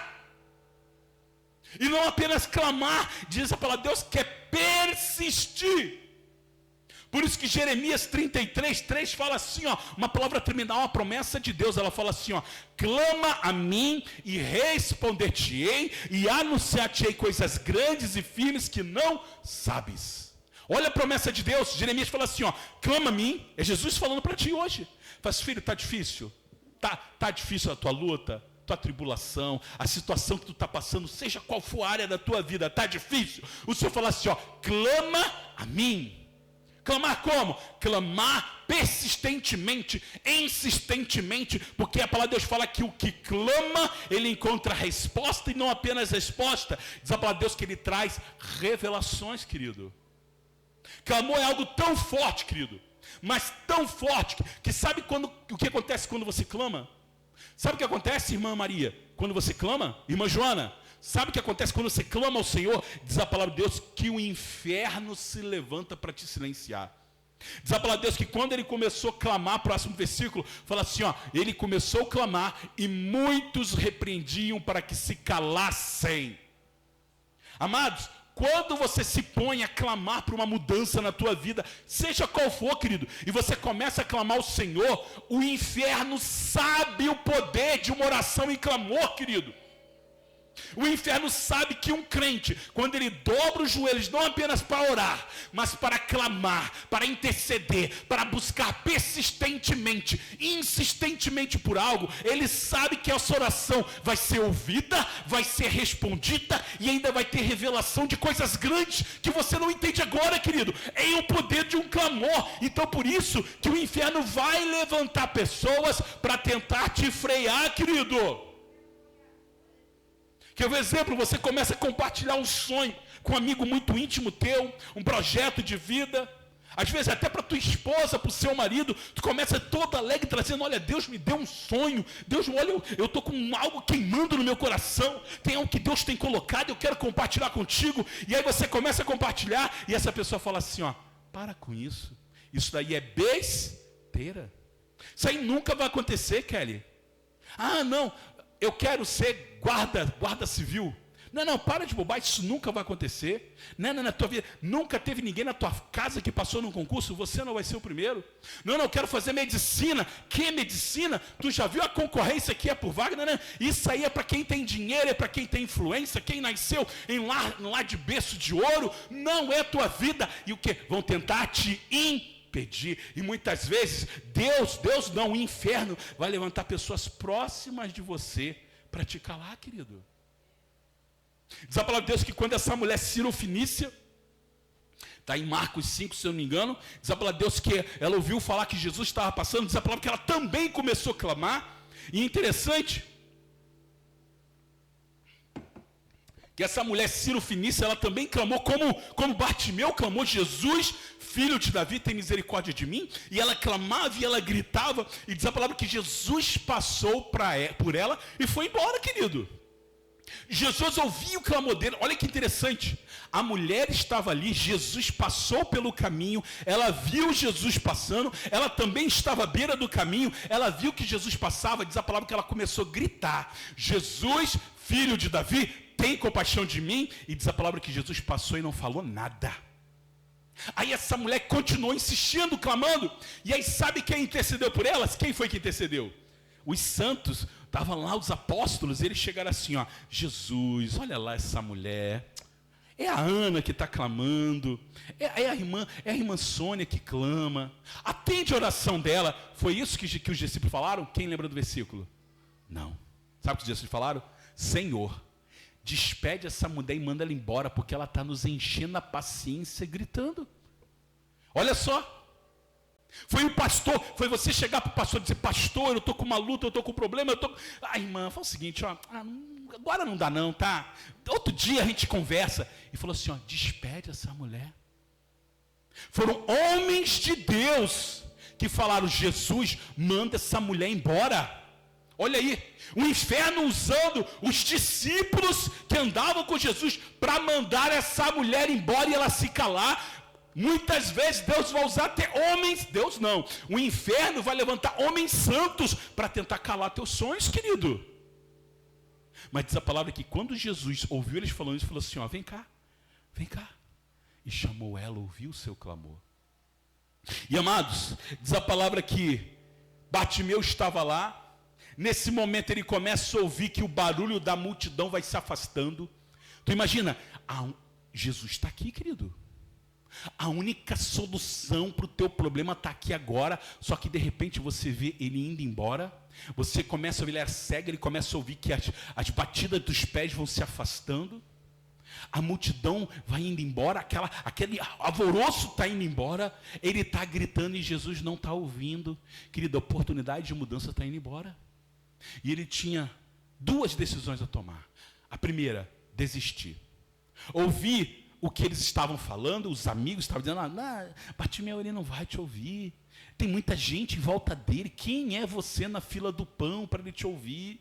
[SPEAKER 2] E não apenas clamar, diz a palavra de Deus, que é persistir. Por isso que Jeremias 33:3 fala assim, ó, uma palavra tremenda, uma promessa de Deus. Ela fala assim, ó: clama a mim e responder-te-ei e anunciar-te-ei coisas grandes e firmes que não sabes. Olha a promessa de Deus. Jeremias fala assim, ó: clama a mim. É Jesus falando para ti hoje. Fala: filho, está difícil? Tá difícil a tua luta, tua tribulação, a situação que tu está passando, seja qual for a área da tua vida, está difícil? O Senhor fala assim, ó: clama a mim. Clamar como? Clamar persistentemente, insistentemente, porque a palavra de Deus fala que o que clama, ele encontra resposta, e não apenas resposta. Diz a palavra de Deus que ele traz revelações, querido. Clamor é algo tão forte, querido, mas tão forte, que sabe o que acontece quando você clama? Sabe o que acontece, irmã Maria, quando você clama? Irmã Joana, sabe o que acontece quando você clama ao Senhor? Diz a palavra de Deus que o inferno se levanta para te silenciar. Diz a palavra de Deus que quando ele começou a clamar, próximo versículo, fala assim, ó: ele começou a clamar e muitos repreendiam para que se calassem. Amados, quando você se põe a clamar por uma mudança na tua vida, seja qual for, querido, e você começa a clamar ao Senhor, o inferno sabe o poder de uma oração em clamor, querido. O inferno sabe que um crente, quando ele dobra os joelhos, não apenas para orar, mas para clamar, para interceder, para buscar persistentemente, insistentemente por algo, ele sabe que essa oração vai ser ouvida, vai ser respondida e ainda vai ter revelação de coisas grandes que você não entende agora, querido, em o poder de um clamor. Então por isso que o inferno vai levantar pessoas para tentar te frear, querido. Que é o exemplo, você começa a compartilhar um sonho com um amigo muito íntimo teu, um projeto de vida, às vezes até para tua esposa, para o seu marido, tu começa todo alegre, trazendo: olha, Deus me deu um sonho, Deus, olha, eu estou com algo queimando no meu coração, tem algo que Deus tem colocado, eu quero compartilhar contigo. E aí você começa a compartilhar, e essa pessoa fala assim, ó: para com isso daí é besteira, isso aí nunca vai acontecer, Kelly. Ah, não, eu quero ser guarda civil. Não, para de bobagem, isso nunca vai acontecer. Não, na tua vida, nunca teve ninguém na tua casa que passou num concurso, você não vai ser o primeiro. Não, eu quero fazer medicina. Que medicina? Tu já viu a concorrência que é por vaga? Não, isso aí é para quem tem dinheiro, é para quem tem influência, quem nasceu em lá de berço de ouro. Não é tua vida. E o que? Vão tentar te impedir. E muitas vezes, Deus não, o inferno vai levantar pessoas próximas de você para te calar, querido. Diz a palavra de Deus que quando essa mulher Cirofenícia, está em Marcos 5, se eu não me engano, diz a palavra de Deus que ela ouviu falar que Jesus estava passando, diz a palavra que ela também começou a clamar. E interessante que essa mulher Cirofenícia, ela também clamou como Bartimeu clamou: Jesus, filho de Davi, tem misericórdia de mim. E ela clamava e ela gritava, e diz a palavra que Jesus passou por ela e foi embora, querido. Jesus ouviu o clamor dele. Olha que interessante, a mulher estava ali, Jesus passou pelo caminho, ela viu Jesus passando, ela também estava à beira do caminho, ela viu que Jesus passava, diz a palavra que ela começou a gritar: Jesus, filho de Davi, tem compaixão de mim. E diz a palavra que Jesus passou e não falou nada. Aí essa mulher continuou insistindo, clamando. E aí sabe quem intercedeu por elas? Quem foi que intercedeu? Os santos, estavam lá os apóstolos, eles chegaram assim, ó, Jesus, olha lá essa mulher. É a Ana que está clamando, é a irmã Sônia que clama. Atende a oração dela. Foi isso que os discípulos falaram? Quem lembra do versículo? Não. Sabe o que os discípulos falaram? Senhor, despede essa mulher e manda ela embora, porque ela está nos enchendo a paciência gritando. Olha só. Foi o pastor, foi você chegar para o pastor e dizer, pastor, eu estou com uma luta, eu estou com um problema, A irmã falou o seguinte, ó, agora não dá não, tá? Outro dia a gente conversa. E falou assim, ó, despede essa mulher. Foram homens de Deus que falaram, Jesus, manda essa mulher embora. Olha aí, o inferno usando os discípulos que andavam com Jesus para mandar essa mulher embora e ela se calar. Muitas vezes Deus vai usar até homens, Deus não, o inferno vai levantar homens santos para tentar calar teus sonhos, querido. Mas diz a palavra que quando Jesus ouviu eles falando isso, falou assim, ó, vem cá, e chamou ela, ouviu o seu clamor. E amados, diz a palavra que Bartimeu estava lá, nesse momento ele começa a ouvir que o barulho da multidão vai se afastando. Tu imagina, Jesus está aqui, querido. A única solução para o teu problema está aqui agora, só que de repente você vê ele indo embora, você começa a ouvir, ele é cego, ele começa a ouvir que as batidas dos pés vão se afastando, a multidão vai indo embora, aquele alvoroço está indo embora, ele está gritando e Jesus não está ouvindo. Querido, a oportunidade de mudança está indo embora. E ele tinha duas decisões a tomar. A primeira, desistir. Ouvir o que eles estavam falando, os amigos estavam dizendo, Bartimeu, ele não vai te ouvir. Tem muita gente em volta dele. Quem é você na fila do pão para ele te ouvir?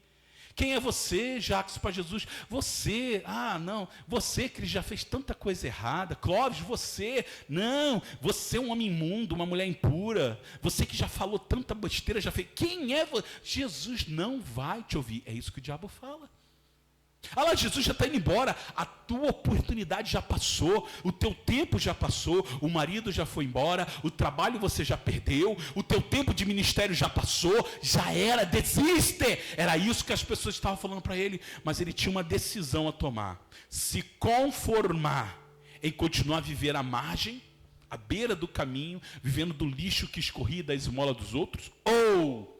[SPEAKER 2] Quem é você, Jacques, para Jesus? Você, você que já fez tanta coisa errada. Clóvis, você é um homem imundo, uma mulher impura. Você que já falou tanta besteira, já fez. Quem é você? Jesus não vai te ouvir. É isso que o diabo fala. Jesus já está indo embora, a tua oportunidade já passou, o teu tempo já passou, o marido já foi embora, o trabalho você já perdeu, o teu tempo de ministério já passou, já era, desiste. Era isso que as pessoas estavam falando para ele, mas ele tinha uma decisão a tomar: se conformar em continuar a viver à margem, à beira do caminho, vivendo do lixo que escorria da esmola dos outros, ou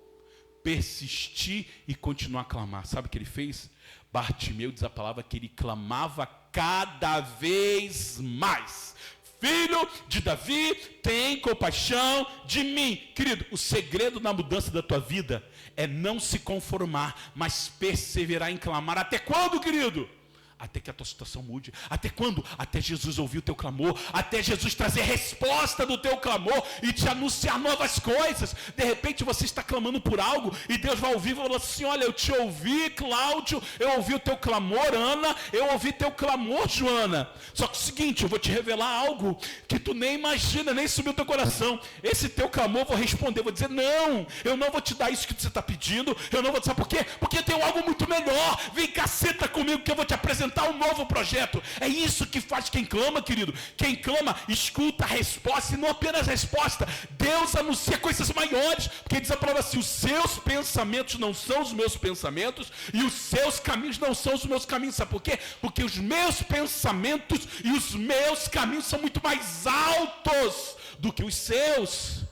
[SPEAKER 2] persistir e continuar a clamar. Sabe o que ele fez? Bartimeu, diz a palavra que ele clamava cada vez mais: Filho de Davi, tem compaixão de mim. Querido, o segredo na mudança da tua vida é não se conformar, mas perseverar em clamar. Até quando, querido? Até que a tua situação mude. Até quando? Até Jesus ouvir o teu clamor. Até Jesus trazer resposta do teu clamor e te anunciar novas coisas. De repente você está clamando por algo e Deus vai ouvir e vai falar assim: olha, eu te ouvi, Cláudio, eu ouvi o teu clamor, Ana, eu ouvi teu clamor, Joana. Só que é o seguinte, eu vou te revelar algo que tu nem imagina, nem subiu no teu coração. Esse teu clamor eu vou responder, vou dizer: não, eu não vou te dar isso que você está pedindo. Eu não vou te dar, por quê? Porque tem algo muito melhor. Vem cá, senta comigo que eu vou te apresentar um novo projeto. É isso que faz quem clama, querido. Quem clama, escuta a resposta, e não apenas a resposta. Deus anuncia coisas maiores, porque diz a palavra assim: os seus pensamentos não são os meus pensamentos, e os seus caminhos não são os meus caminhos. Sabe por quê? Porque os meus pensamentos e os meus caminhos são muito mais altos do que os seus.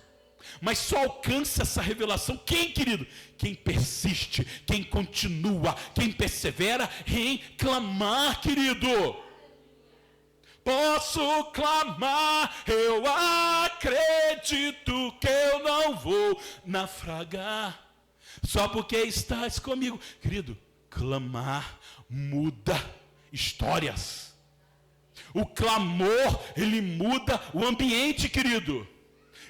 [SPEAKER 2] Mas só alcança essa revelação quem, querido? Quem persiste, quem continua, quem persevera em clamar, querido. Posso clamar, eu acredito que eu não vou naufragar, só porque estás comigo. Querido, clamar muda histórias. O clamor, ele muda o ambiente, querido.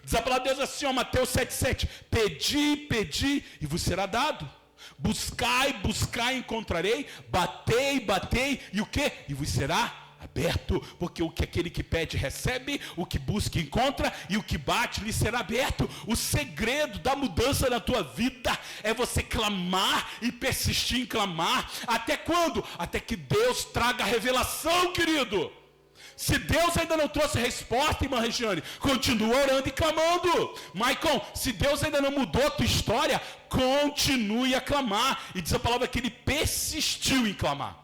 [SPEAKER 2] Diz a palavra de Deus assim, ó, Mateus 7,7: pedi, pedi, e vos será dado. Buscai, buscai, encontrarei. Batei, batei, e o quê? E vos será aberto. Porque o que aquele que pede recebe, o que busca encontra, e o que bate lhe será aberto. O segredo da mudança na tua vida é você clamar e persistir em clamar. Até quando? Até que Deus traga a revelação, querido. Se Deus ainda não trouxe resposta, irmã Regiane, continua orando e clamando. Maicon, se Deus ainda não mudou a tua história, continue a clamar. E diz a palavra que ele persistiu em clamar.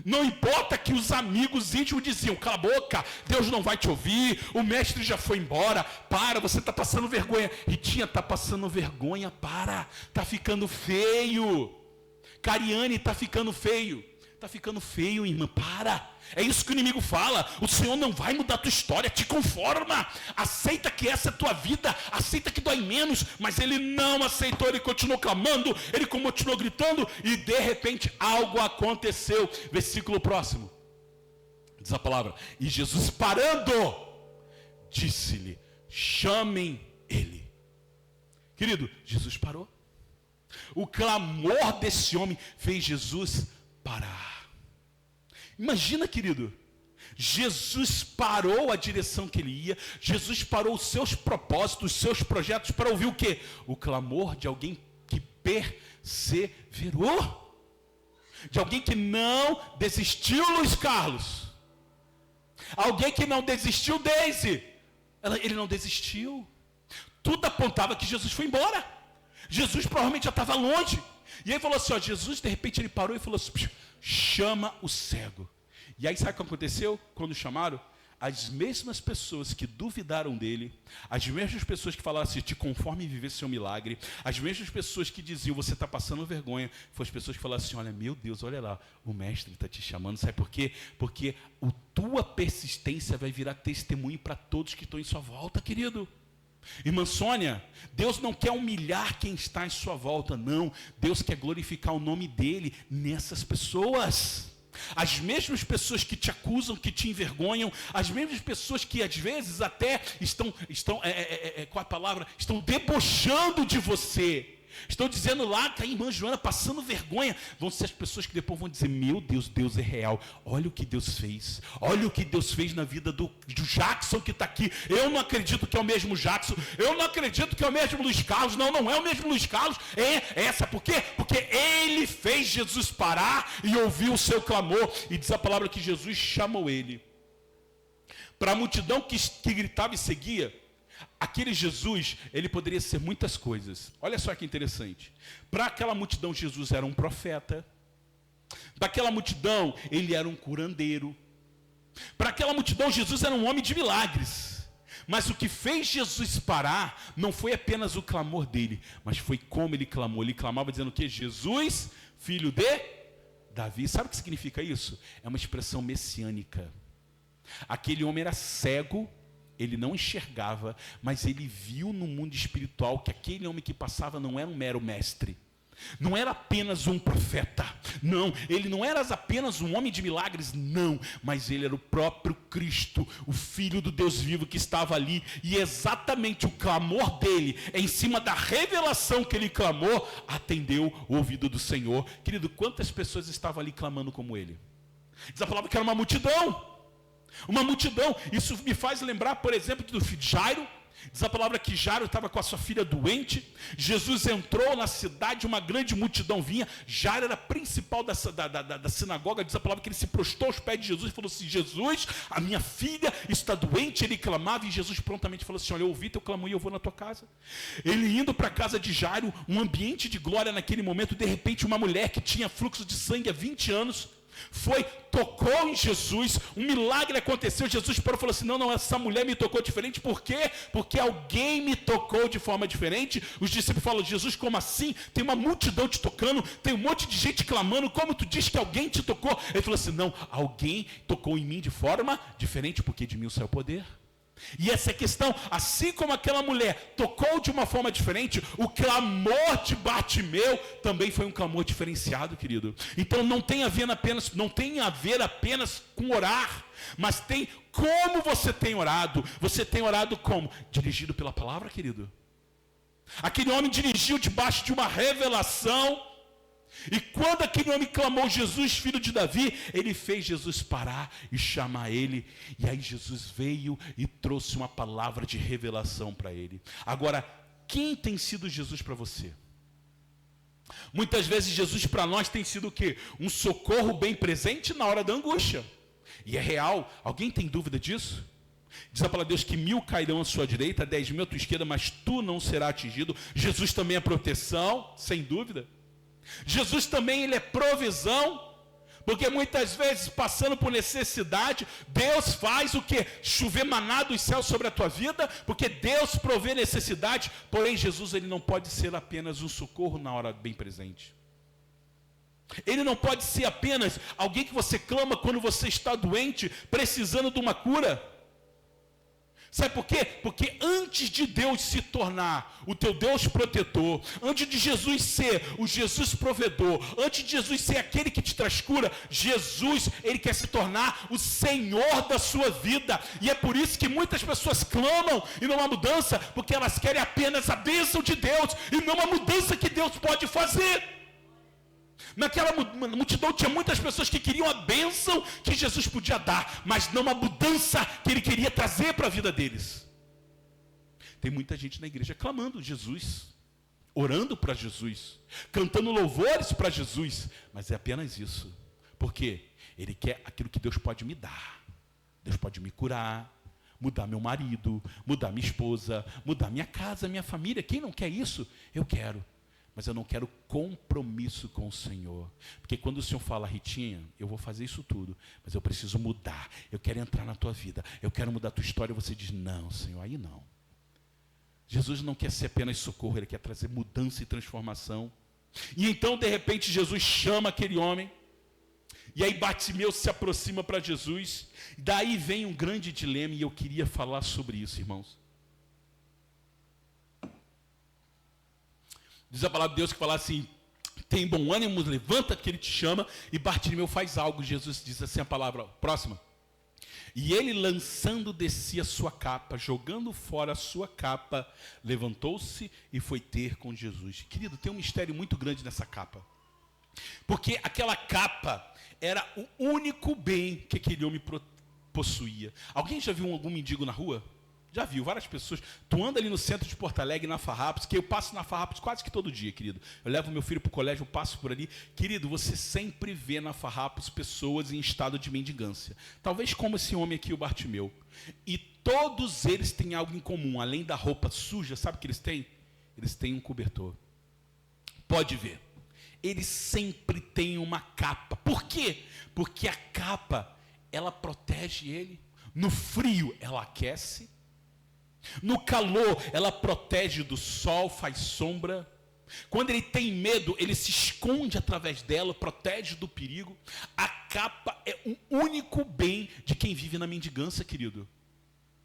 [SPEAKER 2] Não importa que os amigos íntimos diziam, cala a boca, Deus não vai te ouvir, o mestre já foi embora, para, você está passando vergonha. Ritinha, está passando vergonha, para, está ficando feio. Cariane, está ficando feio. Está ficando feio, irmã, para. É isso que o inimigo fala. O Senhor não vai mudar a tua história, te conforma. Aceita que essa é a tua vida, aceita que dói menos. Mas ele não aceitou, ele continuou clamando, ele continuou gritando. E de repente algo aconteceu. Versículo próximo. Diz a palavra. E Jesus parando, disse-lhe, chamem ele. Querido, Jesus parou. O clamor desse homem fez Jesus parar. Imagina, querido, Jesus parou a direção que ele ia, Jesus parou os seus propósitos, os seus projetos para ouvir o quê? O clamor de alguém que perseverou, de alguém que não desistiu, Luiz Carlos, alguém que não desistiu, Deise, ele não desistiu, tudo apontava que Jesus foi embora, Jesus provavelmente já estava longe, e aí falou assim, ó, Jesus de repente ele parou e falou assim, chama o cego. E aí sabe o que aconteceu quando chamaram? As mesmas pessoas que duvidaram dele, as mesmas pessoas que falaram assim, te conforme em viver seu milagre, as mesmas pessoas que diziam, você está passando vergonha, foram as pessoas que falaram assim, olha, meu Deus, olha lá, o mestre está te chamando, sabe por quê? Porque a tua persistência vai virar testemunho para todos que estão em sua volta, querido. Irmã Sônia, Deus não quer humilhar quem está em sua volta, não. Deus quer glorificar o nome dele nessas pessoas. As mesmas pessoas que te acusam, que te envergonham, as mesmas pessoas que às vezes até estão com a palavra, estão debochando de você. Estão dizendo lá que a irmã Joana passando vergonha. Vão ser as pessoas que depois vão dizer, meu Deus, Deus é real. Olha o que Deus fez. Olha o que Deus fez na vida do Jackson que está aqui. Eu não acredito que é o mesmo Jackson. Eu não acredito que é o mesmo Luiz Carlos. Não, não é o mesmo Luiz Carlos. É essa. Por quê? Porque ele fez Jesus parar e ouvir o seu clamor. E diz a palavra que Jesus chamou ele. Para a multidão que gritava e seguia, aquele Jesus, ele poderia ser muitas coisas. Olha só que interessante. Para aquela multidão, Jesus era um profeta. Para aquela multidão, ele era um curandeiro. Para aquela multidão, Jesus era um homem de milagres. Mas o que fez Jesus parar não foi apenas o clamor dele, mas foi como ele clamou. Ele clamava dizendo o quê? Jesus, filho de Davi. Sabe o que significa isso? É uma expressão messiânica. Aquele homem era cego, ele não enxergava, mas ele viu no mundo espiritual que aquele homem que passava não era um mero mestre, não era apenas um profeta, não, ele não era apenas um homem de milagres, não, mas ele era o próprio Cristo, o Filho do Deus vivo que estava ali, e exatamente o clamor dele, em cima da revelação que ele clamou, atendeu o ouvido do Senhor. Querido, quantas pessoas estavam ali clamando como ele? Diz a palavra que era uma multidão. Uma multidão, isso me faz lembrar, por exemplo, do filho de Jairo. Diz a palavra que Jairo estava com a sua filha doente. Jesus entrou na cidade, uma grande multidão vinha. Jairo era principal da sinagoga. Diz a palavra que ele se prostrou aos pés de Jesus e falou assim, Jesus, a minha filha está doente. Ele clamava e Jesus prontamente falou assim, olha, eu ouvi teu clamor e eu vou na tua casa. Ele indo para a casa de Jairo, um ambiente de glória naquele momento. De repente uma mulher que tinha fluxo de sangue há 20 anos, tocou em Jesus, um milagre aconteceu, Jesus parou e falou assim, não, essa mulher me tocou diferente, por quê? Porque alguém me tocou de forma diferente. Os discípulos falam, Jesus, como assim? Tem uma multidão te tocando, tem um monte de gente clamando, como tu diz que alguém te tocou? Ele falou assim, não, alguém tocou em mim de forma diferente, porque de mim saiu o poder. E essa é a questão, assim como aquela mulher tocou de uma forma diferente, o clamor de Bartimeu também foi um clamor diferenciado, querido. Então não tem a ver apenas com orar, mas tem como você tem orado. Você tem orado como? Dirigido pela palavra, querido. Aquele homem dirigiu debaixo de uma revelação. E quando aquele homem clamou, Jesus, filho de Davi, ele fez Jesus parar e chamar ele. E aí Jesus veio e trouxe uma palavra de revelação para ele. Agora, quem tem sido Jesus para você? Muitas vezes Jesus para nós tem sido o quê? Um socorro bem presente na hora da angústia. E é real. Alguém tem dúvida disso? Diz a palavra de Deus que 1000 cairão à sua direita, 10.000 à tua esquerda, mas tu não serás atingido. Jesus também é proteção, sem dúvida. Jesus também, ele é provisão. Porque muitas vezes, passando por necessidade, Deus faz o quê? Chover maná dos céus sobre a tua vida, porque Deus provê necessidade. Porém, Jesus, ele não pode ser apenas um socorro na hora bem presente. Ele não pode ser apenas alguém que você clama quando você está doente, precisando de uma cura. Sabe por quê? Porque antes de Deus se tornar o teu Deus protetor, antes de Jesus ser o Jesus provedor, antes de Jesus ser aquele que te traz cura, Jesus, ele quer se tornar o Senhor da sua vida. E é por isso que muitas pessoas clamam e não há mudança, porque elas querem apenas a bênção de Deus e não a mudança que Deus pode fazer. Naquela multidão tinha muitas pessoas que queriam a bênção que Jesus podia dar, mas não a mudança que ele queria trazer para a vida deles. Tem muita gente na igreja clamando Jesus, orando para Jesus, cantando louvores para Jesus, mas é apenas isso. Por quê? Ele quer aquilo que Deus pode me dar. Deus pode me curar, mudar meu marido, mudar minha esposa, mudar minha casa, minha família. Quem não quer isso? Eu quero. Mas eu não quero compromisso com o Senhor. Porque quando o Senhor fala, Ritinha, eu vou fazer isso tudo, mas eu preciso mudar. Eu quero entrar na tua vida. Eu quero mudar a tua história. Você diz, não, Senhor, aí não. Jesus não quer ser apenas socorro, ele quer trazer mudança e transformação. E então, de repente, Jesus chama aquele homem. E aí Bartimeu se aproxima para Jesus. Daí vem um grande dilema e eu queria falar sobre isso, irmãos. Diz a palavra de Deus que fala assim, tem bom ânimo, levanta que ele te chama, e Bartimeu faz algo. Jesus diz assim a palavra, próxima. E ele lançando de si a sua capa, jogando fora a sua capa, levantou-se e foi ter com Jesus. Querido, tem um mistério muito grande nessa capa. Porque aquela capa era o único bem que aquele homem possuía. Alguém já viu algum mendigo na rua? Já viu, várias pessoas. Tu anda ali no centro de Porto Alegre, na Farrapos, que eu passo na Farrapos quase que todo dia, querido. Eu levo meu filho para o colégio, eu passo por ali. Querido, você sempre vê na Farrapos pessoas em estado de mendigância. Talvez como esse homem aqui, o Bartimeu. E todos eles têm algo em comum. Além da roupa suja, sabe o que eles têm? Eles têm um cobertor. Pode ver. Eles sempre têm uma capa. Por quê? Porque a capa, ela protege ele. No frio, ela aquece. No calor, ela protege do sol, faz sombra. Quando ele tem medo, ele se esconde através dela, protege do perigo. A capa é o único bem de quem vive na mendigância, querido.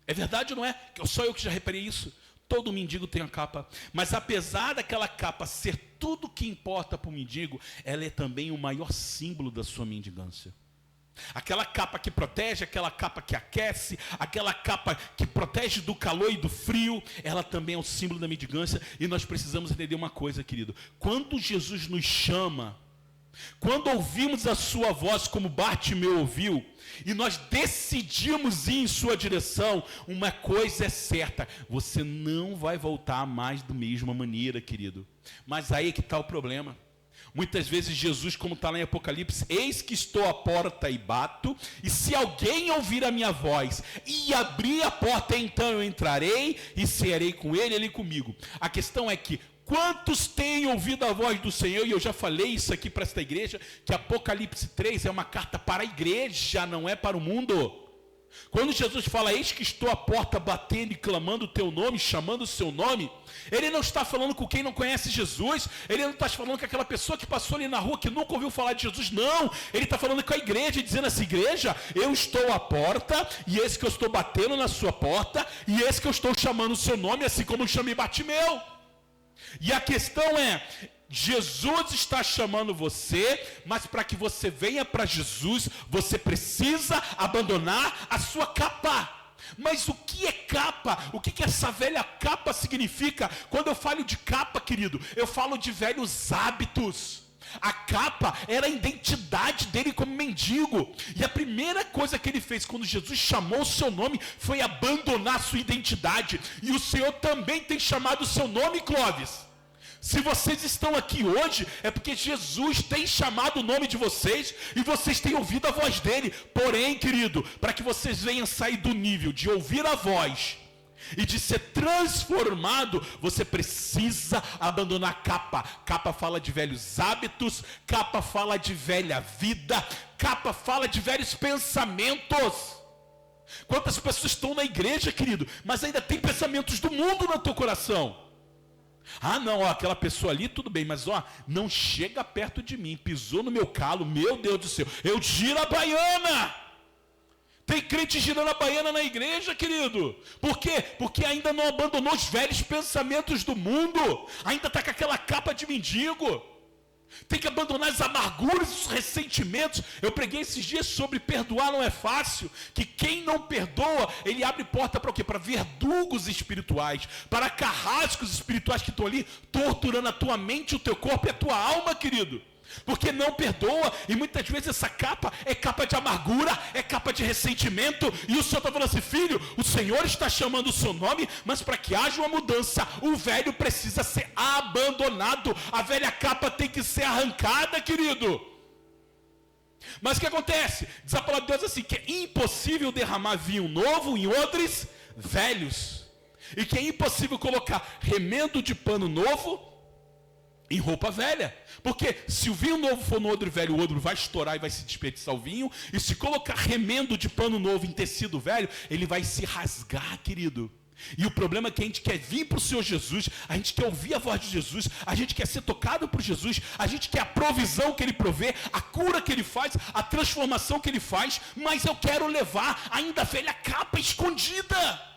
[SPEAKER 2] É verdade ou não é? Só eu que já reparei isso. Todo mendigo tem a capa. Mas apesar daquela capa ser tudo que importa para o mendigo, ela é também o maior símbolo da sua mendigância. Aquela capa que protege, aquela capa que aquece, aquela capa que protege do calor e do frio, ela também é o símbolo da mendigância. E nós precisamos entender uma coisa, querido. Quando Jesus nos chama, quando ouvimos a sua voz como Bartimeu ouviu, e nós decidimos ir em sua direção, uma coisa é certa, você não vai voltar mais da mesma maneira, querido. Mas aí é que está o problema. Muitas vezes Jesus, como está lá em Apocalipse, eis que estou à porta e bato, e se alguém ouvir a minha voz e abrir a porta, então eu entrarei e cearei com ele, ele comigo. A questão é que, quantos têm ouvido a voz do Senhor? E eu já falei isso aqui para esta igreja, que Apocalipse 3 é uma carta para a igreja, não é para o mundo. Quando Jesus fala, eis que estou à porta batendo e clamando o teu nome, chamando o seu nome, ele não está falando com quem não conhece Jesus, ele não está falando com aquela pessoa que passou ali na rua, que nunca ouviu falar de Jesus, não. Ele está falando com a igreja, dizendo assim, igreja, eu estou à porta, e esse que eu estou batendo na sua porta, e esse que eu estou chamando o seu nome, assim como eu chamei Bartimeu. E a questão é, Jesus está chamando você, mas para que você venha para Jesus, você precisa abandonar a sua capa. Mas o que é capa? O que essa velha capa significa? Quando eu falo de capa, querido, eu falo de velhos hábitos. A capa era a identidade dele como mendigo. E a primeira coisa que ele fez quando Jesus chamou o seu nome foi abandonar a sua identidade. E o Senhor também tem chamado o seu nome, Clóvis. Se vocês estão aqui hoje, é porque Jesus tem chamado o nome de vocês e vocês têm ouvido a voz dele. Porém, querido, para que vocês venham sair do nível de ouvir a voz e de ser transformado, você precisa abandonar a capa. Capa fala de velhos hábitos, capa fala de velha vida, capa fala de velhos pensamentos. Quantas pessoas estão na igreja, querido, mas ainda tem pensamentos do mundo no teu coração? Ah não, ó, aquela pessoa ali tudo bem, mas ó, não chega perto de mim, pisou no meu calo, meu Deus do céu, eu giro a baiana. Tem crente girando a baiana na igreja, querido. Por quê? Porque ainda não abandonou os velhos pensamentos do mundo, ainda está com aquela capa de mendigo. Tem que abandonar as amarguras, os ressentimentos. Eu preguei esses dias sobre perdoar não é fácil. Que quem não perdoa, ele abre porta para o quê? Para verdugos espirituais, para carrascos espirituais que estão ali torturando a tua mente, o teu corpo e a tua alma, querido. Porque não perdoa, e muitas vezes essa capa é capa de amargura, é capa de ressentimento, e o Senhor está falando assim: filho, o Senhor está chamando o seu nome, mas para que haja uma mudança, o velho precisa ser abandonado, a velha capa tem que ser arrancada, querido. Mas o que acontece? Diz a palavra de Deus assim, que é impossível derramar vinho novo em odres velhos, e que é impossível colocar remendo de pano novo em roupa velha. Porque se o vinho novo for no odre velho, o odre vai estourar e vai se desperdiçar o vinho. E se colocar remendo de pano novo em tecido velho, ele vai se rasgar, querido. E o problema é que a gente quer vir para o Senhor Jesus, a gente quer ouvir a voz de Jesus, a gente quer ser tocado por Jesus, a gente quer a provisão que Ele provê, a cura que Ele faz, a transformação que Ele faz, mas eu quero levar ainda a velha capa escondida.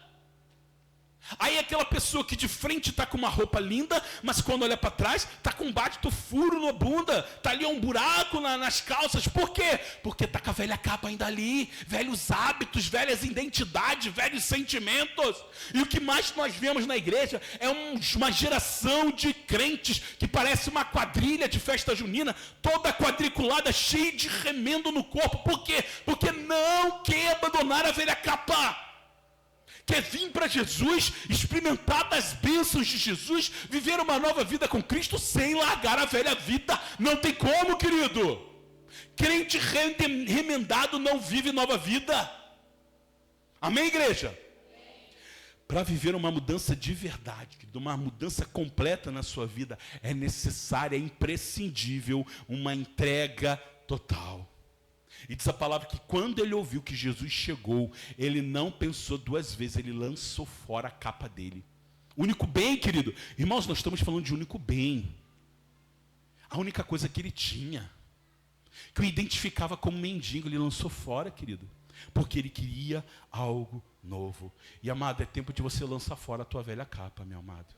[SPEAKER 2] Aí aquela pessoa que de frente está com uma roupa linda, mas quando olha para trás, está com um bate furo na bunda, está ali um buraco nas calças. Por quê? Porque está com a velha capa ainda ali, velhos hábitos, velhas identidades, velhos sentimentos. E o que mais nós vemos na igreja é uma geração de crentes que parece uma quadrilha de festa junina, toda quadriculada, cheia de remendo no corpo. Por quê? Porque não quer abandonar a velha capa. Quer vir para Jesus, experimentar das bênçãos de Jesus, viver uma nova vida com Cristo sem largar a velha vida. Não tem como, querido. Crente remendado não vive nova vida. Amém, igreja? Para viver uma mudança de verdade, uma mudança completa na sua vida, é necessária, é imprescindível uma entrega total. E diz a palavra que quando ele ouviu que Jesus chegou, ele não pensou duas vezes, ele lançou fora a capa dele. Único bem, querido. Irmãos, nós estamos falando de único bem. A única coisa que ele tinha, que o identificava como mendigo, ele lançou fora, querido. Porque ele queria algo novo. E amado, é tempo de você lançar fora a tua velha capa, meu amado.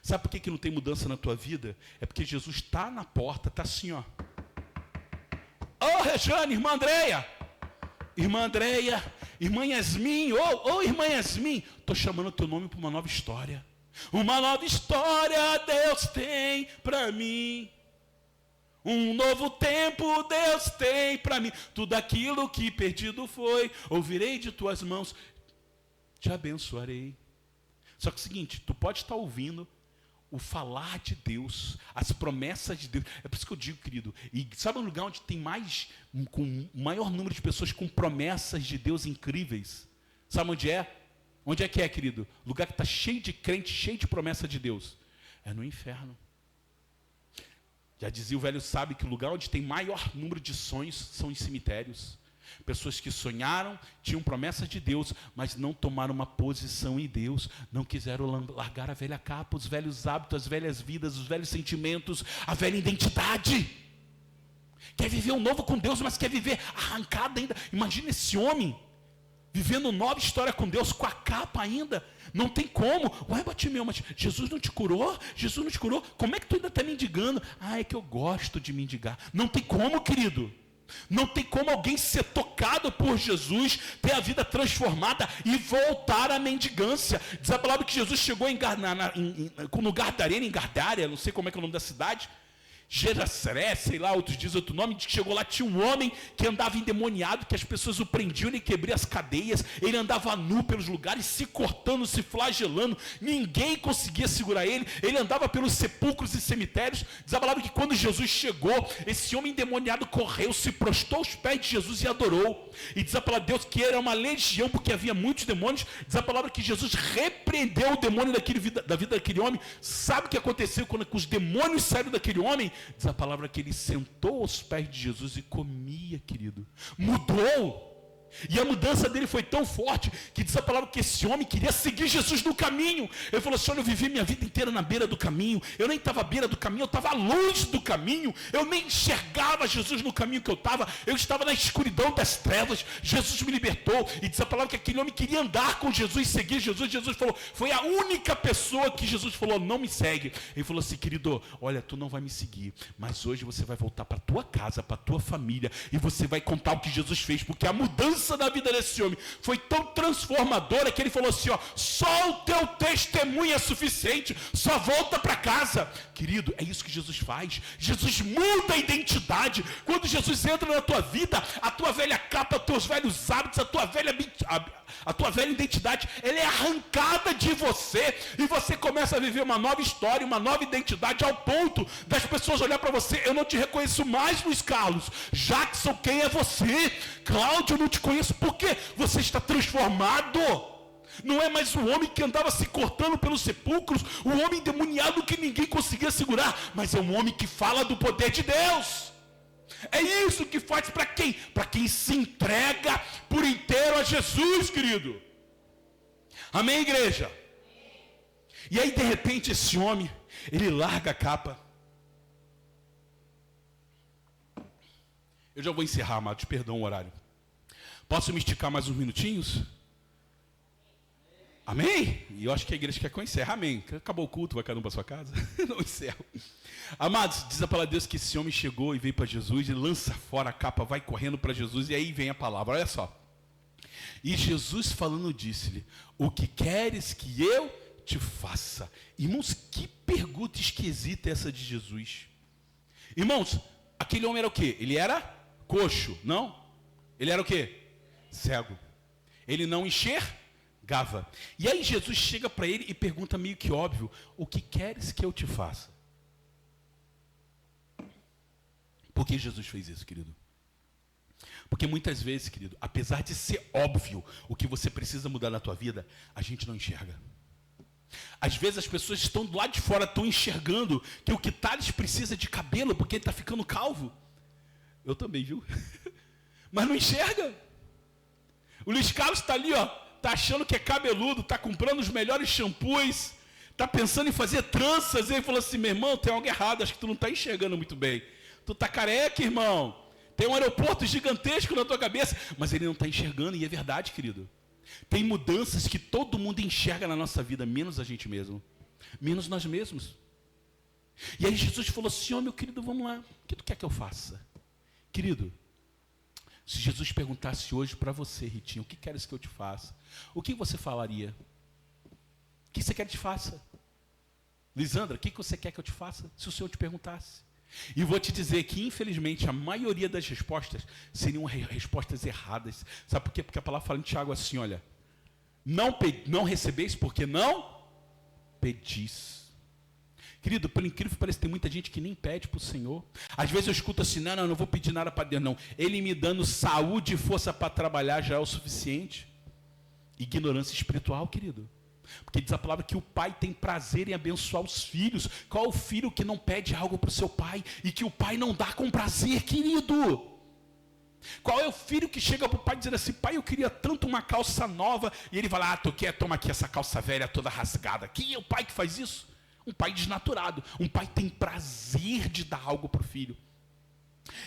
[SPEAKER 2] Sabe por que não tem mudança na tua vida? É porque Jesus está na porta, está assim, ó. Ô Rejane, irmã Andréia, irmã Yasmin, irmã Yasmin, estou chamando o teu nome para uma nova história. Uma nova história Deus tem para mim. Um novo tempo Deus tem para mim. Tudo aquilo que perdido foi, ouvirei de tuas mãos, te abençoarei. Só que é o seguinte, tu pode estar ouvindo o falar de Deus, as promessas de Deus. É por isso que eu digo, querido, e sabe um lugar onde tem com o maior número de pessoas com promessas de Deus incríveis? Sabe onde é? Onde é que é, querido? Lugar que está cheio de crente, cheio de promessa de Deus. É no inferno. Já dizia o velho sábio que o lugar onde tem maior número de sonhos são os cemitérios. Pessoas que sonharam, tinham promessas de Deus, mas não tomaram uma posição em Deus, não quiseram largar a velha capa, os velhos hábitos, as velhas vidas, os velhos sentimentos, a velha identidade. Quer viver um novo com Deus, mas quer viver arrancado ainda. Imagina esse homem, vivendo nova história com Deus, com a capa ainda. Não tem como. Ué, Batimeu, mas Jesus não te curou? Jesus não te curou? Como é que tu ainda está mendigando? Ah, é que eu gosto de mendigar. Não tem como, querido. Não tem como alguém ser tocado por Jesus, ter a vida transformada e voltar à mendigância. Diz a palavra que Jesus chegou no Gadareno, em Gardária, não sei como é que é o nome da cidade, Gerasré, sei lá, outros dizem outro nome, diz que chegou lá, tinha um homem que andava endemoniado, que as pessoas o prendiam, ele quebria as cadeias, ele andava nu pelos lugares, se cortando, se flagelando, ninguém conseguia segurar ele, ele andava pelos sepulcros e cemitérios. Diz a palavra que quando Jesus chegou, esse homem endemoniado correu, se prostrou aos pés de Jesus e adorou. E diz a palavra de Deus que era uma legião, porque havia muitos demônios. Diz a palavra que Jesus repreendeu o demônio da vida daquele homem. Sabe o que aconteceu quando os demônios saíram daquele homem? Diz a palavra que ele sentou aos pés de Jesus e comia, querido. Mudou. E a mudança dele foi tão forte que diz a palavra que esse homem queria seguir Jesus no caminho. Ele falou assim: olha, eu vivi minha vida inteira na beira do caminho. Eu nem estava à beira do caminho, eu estava longe do caminho. Eu nem enxergava Jesus no caminho que eu estava. Eu estava na escuridão das trevas. Jesus me libertou. E diz a palavra que aquele homem queria andar com Jesus, seguir Jesus. Jesus falou, foi a única pessoa que Jesus falou: não me segue. Ele falou assim: querido, olha, tu não vai me seguir, mas hoje você vai voltar para tua casa, para tua família, e você vai contar o que Jesus fez, porque a mudança da vida desse homem foi tão transformadora que ele falou assim: ó, só o teu testemunho é suficiente, só volta para casa. Querido, é isso que Jesus faz. Jesus muda a identidade. Quando Jesus entra na tua vida, a tua velha capa, os teus velhos hábitos, a tua velha identidade, ela é arrancada de você, e você começa a viver uma nova história, uma nova identidade, ao ponto das pessoas olhar para você: eu não te reconheço mais, Luiz Carlos. Jackson, quem é você? Cláudio, eu não te conheço. Por quê? Você está transformado. Não é mais o homem que andava se cortando pelos sepulcros, o homem endemoniado que ninguém conseguia segurar, mas é um homem que fala do poder de Deus. É isso que faz para quem? Para quem se entrega por inteiro a Jesus, querido. Amém, igreja? E aí, de repente, esse homem, ele larga a capa. Eu já vou encerrar, amados, perdão o horário. Posso me esticar mais uns minutinhos? Amém? E eu acho que a igreja quer que eu encerre. Amém. Acabou o culto, vai cada um para sua casa? Não encerro. Amados, diz a palavra de Deus que esse homem chegou e veio para Jesus, e lança fora a capa, vai correndo para Jesus, e aí vem a palavra, olha só. E Jesus falando disse-lhe: o que queres que eu te faça? Irmãos, que pergunta esquisita essa de Jesus. Irmãos, aquele homem era o quê? Ele era coxo, não? Ele era o quê? Cego. Ele não enxergava. E aí Jesus chega para ele e pergunta meio que óbvio: o que queres que eu te faça? Por que Jesus fez isso, querido? Porque muitas vezes, querido, apesar de ser óbvio o que você precisa mudar na tua vida, a gente não enxerga. Às vezes as pessoas estão do lado de fora, estão enxergando que o que Thales precisa de cabelo porque ele está ficando calvo. Eu também, viu? Mas não enxerga. O Luiz Carlos está ali, ó, está achando que é cabeludo, está comprando os melhores shampoos, está pensando em fazer tranças. E ele falou assim: meu irmão, tem algo errado, acho que tu não está enxergando muito bem. Tu está careca, irmão. Tem um aeroporto gigantesco na tua cabeça. Mas ele não está enxergando, e é verdade, querido. Tem mudanças que todo mundo enxerga na nossa vida, menos a gente mesmo. Menos nós mesmos. E aí Jesus falou assim: ó, meu querido, vamos lá. O que tu quer que eu faça? Querido, se Jesus perguntasse hoje para você, Ritinho, o que queres que eu te faça? O que você falaria? O que você quer que eu te faça? Lisandra, o que você quer que eu te faça? Se o Senhor te perguntasse. E vou te dizer que, infelizmente, a maioria das respostas seriam respostas erradas. Sabe por quê? Porque a palavra fala em Tiago assim, olha: não recebeis porque não pedis. Querido, pelo incrível que pareça, tem muita gente que nem pede para o Senhor. Às vezes eu escuto assim: não vou pedir nada para Deus, não. Ele me dando saúde e força para trabalhar já é o suficiente. Ignorância espiritual, querido. Porque diz a palavra que o pai tem prazer em abençoar os filhos. Qual é o filho que não pede algo para o seu pai e que o pai não dá com prazer, querido? Qual é o filho que chega para o pai dizendo assim: pai, eu queria tanto uma calça nova, e ele vai lá: tu quer? Toma aqui essa calça velha toda rasgada. Quem é o pai que faz isso? Um pai desnaturado. Um pai tem prazer de dar algo para o filho.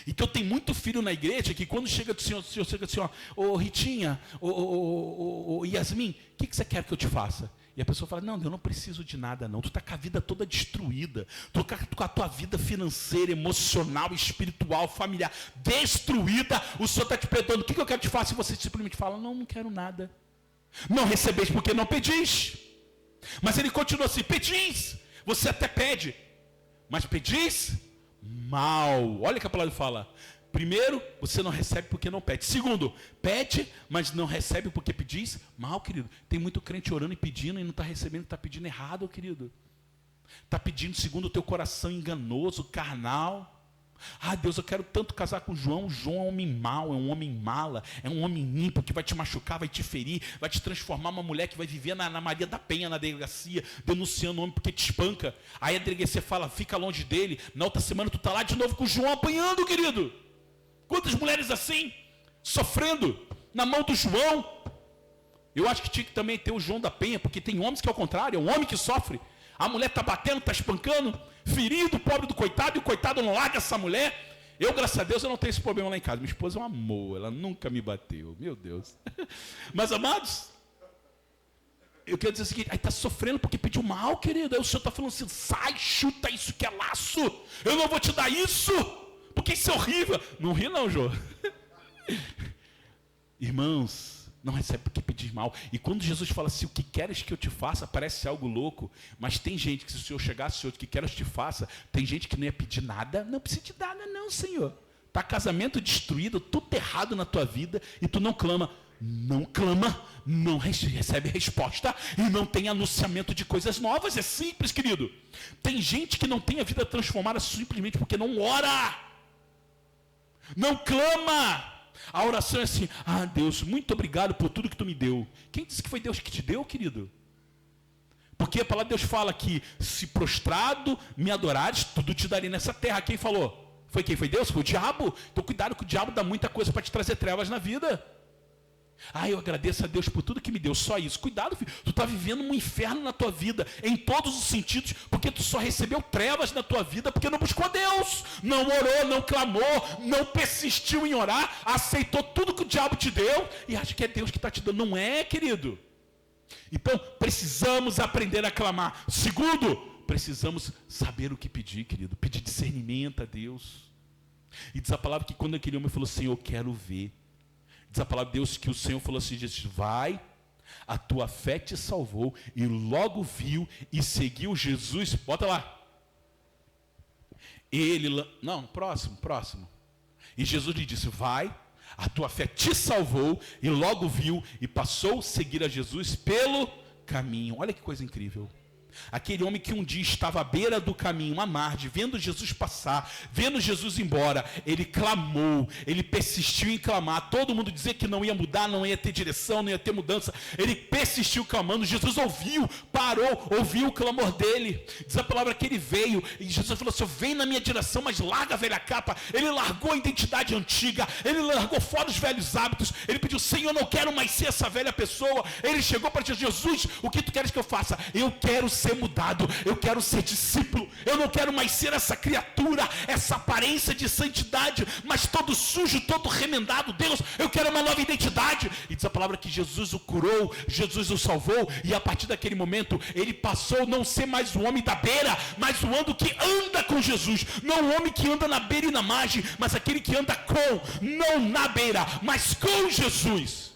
[SPEAKER 2] Então tem muito filho na igreja que quando chega do Senhor, o Senhor chega assim: ó, ô Ritinha, ô Yasmin, o que você quer que eu te faça? E a pessoa fala: não, eu não preciso de nada não. Tu está com a vida toda destruída. Tu está com a tua vida financeira, emocional, espiritual, familiar destruída. O Senhor está te perguntando: o que eu quero que te faça? E você simplesmente fala: não quero nada. Não recebeis porque não pedis. Mas ele continua assim: pedis. Você até pede, mas pedis mal. Olha o que a palavra fala. Primeiro, você não recebe porque não pede. Segundo, pede, mas não recebe porque pedis mal, querido. Tem muito crente orando e pedindo e não está recebendo, está pedindo errado, querido. Está pedindo segundo o teu coração enganoso, carnal. Ah, Deus, eu quero tanto casar com João. João é um homem mau, é um homem mala, é um homem ímpio que vai te machucar, vai te ferir, vai te transformar uma mulher que vai viver na Maria da Penha, na delegacia, denunciando o homem porque te espanca. Aí a delegacia fala, fica longe dele. Na outra semana tu está lá de novo com o João apanhando, querido. Quantas mulheres assim, sofrendo na mão do João? Eu acho que tinha que também ter o João da Penha, porque tem homens que é o contrário, é um homem que sofre. A mulher está batendo, está espancando, ferindo o pobre do coitado, e o coitado não larga essa mulher. Eu, graças a Deus, eu não tenho esse problema lá em casa. Minha esposa é um amor, ela nunca me bateu, meu Deus. Mas, amados, eu quero dizer o seguinte, aí está sofrendo porque pediu mal, querido. Aí o Senhor está falando assim, sai, chuta isso que é laço. Eu não vou te dar isso, porque isso é horrível. Não ri não, Jô. Irmãos, não recebe porque pedir mal. E quando Jesus fala assim, o que queres que eu te faça, parece algo louco. Mas tem gente que se o Senhor chegasse, o que queres que eu te faça, tem gente que não ia pedir nada. Não precisa te dar nada não, Senhor. Está casamento destruído, tudo errado na tua vida, e tu não clama. Não clama, não recebe resposta, e não tem anunciamento de coisas novas. É simples, querido. Tem gente que não tem a vida transformada simplesmente porque não ora. Não clama. A oração é assim, ah Deus, muito obrigado por tudo que tu me deu. Quem disse que foi Deus que te deu, querido? Porque a palavra de Deus fala que se prostrado me adorares, tudo te darei nessa terra. Quem falou? Foi quem? Foi Deus? Foi o diabo? Então cuidado que o diabo dá muita coisa para te trazer trevas na vida. Ah, eu agradeço a Deus por tudo que me deu, só isso. Cuidado, filho, tu está vivendo um inferno na tua vida, em todos os sentidos, porque tu só recebeu trevas na tua vida, porque não buscou Deus, não orou, não clamou, não persistiu em orar, aceitou tudo que o diabo te deu, e acha que é Deus que está te dando. Não é, querido. Então, precisamos aprender a clamar. Segundo, precisamos saber o que pedir, querido, pedir discernimento a Deus. E diz a palavra que quando aquele homem falou, Senhor, eu quero ver. Diz a palavra de Deus que o Senhor falou assim, disse, vai, a tua fé te salvou, e logo viu e seguiu Jesus. Bota lá. Próximo. E Jesus lhe disse, vai, a tua fé te salvou, e logo viu e passou a seguir a Jesus pelo caminho. Olha que coisa incrível. Aquele homem que um dia estava à beira do caminho, à margem, vendo Jesus passar, vendo Jesus ir embora, ele clamou, ele persistiu em clamar. Todo mundo dizia que não ia mudar, não ia ter direção, não ia ter mudança. Ele persistiu clamando, Jesus ouviu, parou, ouviu o clamor dele. Diz a palavra que ele veio, e Jesus falou assim, vem na minha direção, mas larga a velha capa. Ele largou a identidade antiga, ele largou fora os velhos hábitos, ele pediu, Senhor, eu não quero mais ser essa velha pessoa. Ele chegou para Jesus, o que tu queres que eu faça? Eu quero ser mudado, eu quero ser discípulo, eu não quero mais ser essa criatura, essa aparência de santidade, mas todo sujo, todo remendado. Deus, eu quero uma nova identidade. E diz a palavra que Jesus o curou, Jesus o salvou, e a partir daquele momento ele passou a não ser mais o homem da beira, mas o homem que anda com Jesus, não o homem que anda na beira e na margem, mas aquele que anda não na beira, mas com Jesus.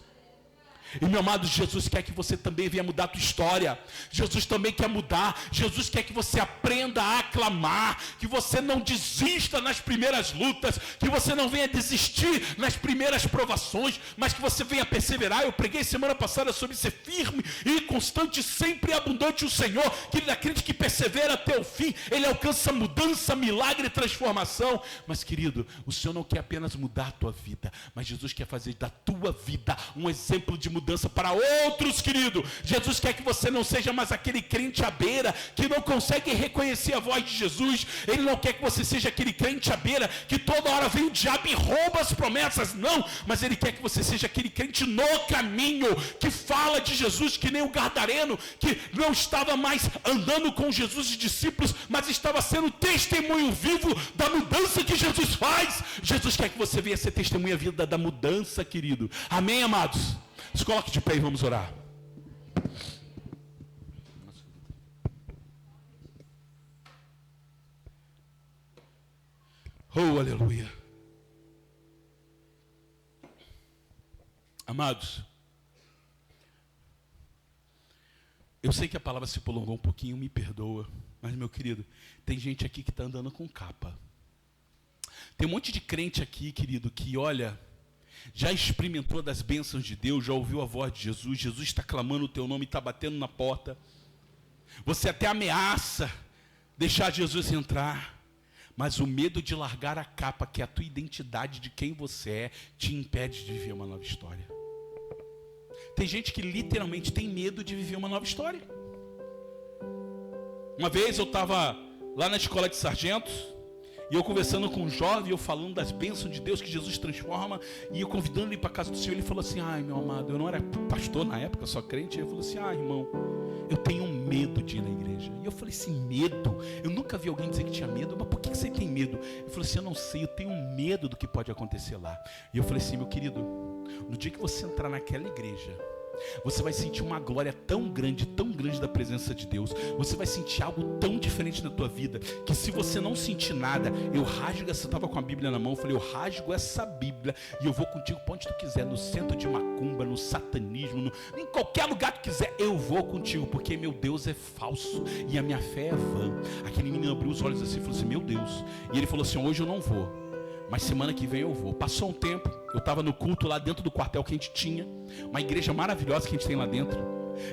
[SPEAKER 2] E meu amado, Jesus quer que você também venha mudar a tua história. Jesus também quer mudar. Jesus quer que você aprenda a aclamar, que você não desista nas primeiras lutas, que você não venha desistir nas primeiras provações, mas que você venha perseverar. Eu preguei semana passada sobre ser firme e constante, sempre abundante o Senhor, que ele acredita que persevera até o fim, ele alcança mudança, milagre e transformação. Mas querido, o Senhor não quer apenas mudar a tua vida, mas Jesus quer fazer da tua vida um exemplo de mudança para outros, querido. Jesus quer que você não seja mais aquele crente à beira, que não consegue reconhecer a voz de Jesus. Ele não quer que você seja aquele crente à beira, que toda hora vem o diabo e rouba as promessas. Não, mas ele quer que você seja aquele crente no caminho, que fala de Jesus, que nem o gadareno, que não estava mais andando com Jesus e discípulos, mas estava sendo testemunho vivo da mudança que Jesus faz. Jesus quer que você venha ser testemunha viva da mudança, querido. Amém, amados? Se coloque de pé e vamos orar. Oh, aleluia. Amados, eu sei que a palavra se prolongou um pouquinho, me perdoa, mas meu querido, tem gente aqui que está andando com capa. Tem um monte de crente aqui, querido, que olha, já experimentou das bênçãos de Deus, já ouviu a voz de Jesus, Jesus está clamando o teu nome, está batendo na porta. Você até ameaça deixar Jesus entrar, mas o medo de largar a capa, que é a tua identidade de quem você é, te impede de viver uma nova história. Tem gente que literalmente tem medo de viver uma nova história. Uma vez eu estava lá na escola de sargentos, e eu conversando com um jovem, eu falando das bênçãos de Deus que Jesus transforma, e eu convidando ele para a casa do Senhor. Ele falou assim: ai, meu amado, eu não era pastor na época, só crente. Ele falou assim: ah, irmão, eu tenho medo de ir na igreja. E eu falei assim: medo? Eu nunca vi alguém dizer que tinha medo. Mas por que você tem medo? Ele falou assim: eu não sei, eu tenho medo do que pode acontecer lá. E eu falei assim: meu querido, no dia que você entrar naquela igreja, você vai sentir uma glória tão grande da presença de Deus. Você vai sentir algo tão diferente na tua vida, que se você não sentir nada, eu rasgo essa, eu estava com a Bíblia na mão, eu falei: eu rasgo essa Bíblia e eu vou contigo para onde tu quiser, no centro de macumba, no satanismo, em qualquer lugar que tu quiser, eu vou contigo, porque meu Deus é falso e a minha fé é vã. Aquele menino abriu os olhos assim e falou assim: meu Deus. E ele falou assim: hoje eu não vou, mas semana que vem eu vou. Passou um tempo, eu estava no culto lá dentro do quartel que a gente tinha, uma igreja maravilhosa que a gente tem lá dentro,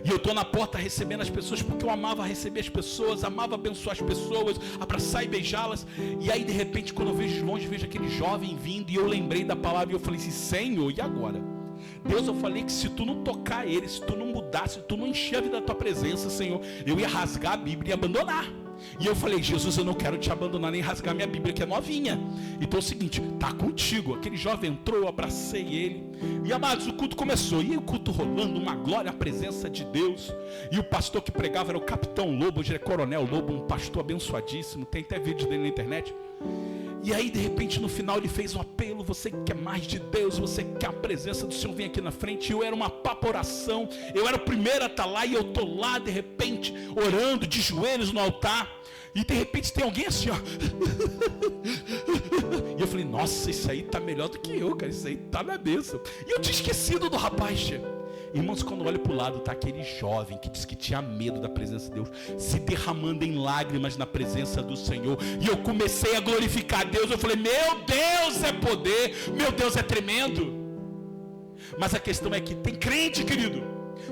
[SPEAKER 2] e eu estou na porta recebendo as pessoas, porque eu amava receber as pessoas, amava abençoar as pessoas, abraçar e beijá-las. E aí de repente, quando eu vejo de longe, vejo aquele jovem vindo, e eu lembrei da palavra, e eu falei assim: Senhor, e agora? Deus, eu falei que se tu não tocar ele, se tu não mudar, se tu não encher a vida da tua presença, Senhor, eu ia rasgar a Bíblia e abandonar. E eu falei: Jesus, eu não quero te abandonar nem rasgar minha Bíblia, que é novinha. Então é o seguinte, tá contigo. Aquele jovem entrou, eu abracei ele. E amados, o culto começou. E o culto rolando, uma glória, a presença de Deus. E o pastor que pregava era o Capitão Lobo, hoje é Coronel Lobo, um pastor abençoadíssimo. Tem até vídeo dele na internet. E aí de repente no final ele fez um apelo: você que quer mais de Deus, você que quer a presença do Senhor, vem aqui na frente. E eu era uma papa oração, eu era o primeiro a estar lá, e eu estou lá de repente orando de joelhos no altar, e de repente tem alguém assim, ó. E eu falei: nossa, isso aí tá melhor do que eu, cara, isso aí tá na bênção. E eu tinha esquecido do rapaz, tia. Irmãos, quando eu olho para o lado, está aquele jovem que disse que tinha medo da presença de Deus, se derramando em lágrimas na presença do Senhor. E eu comecei a glorificar a Deus. Eu falei: meu Deus é poder, meu Deus é tremendo. Mas a questão é que tem crente, querido,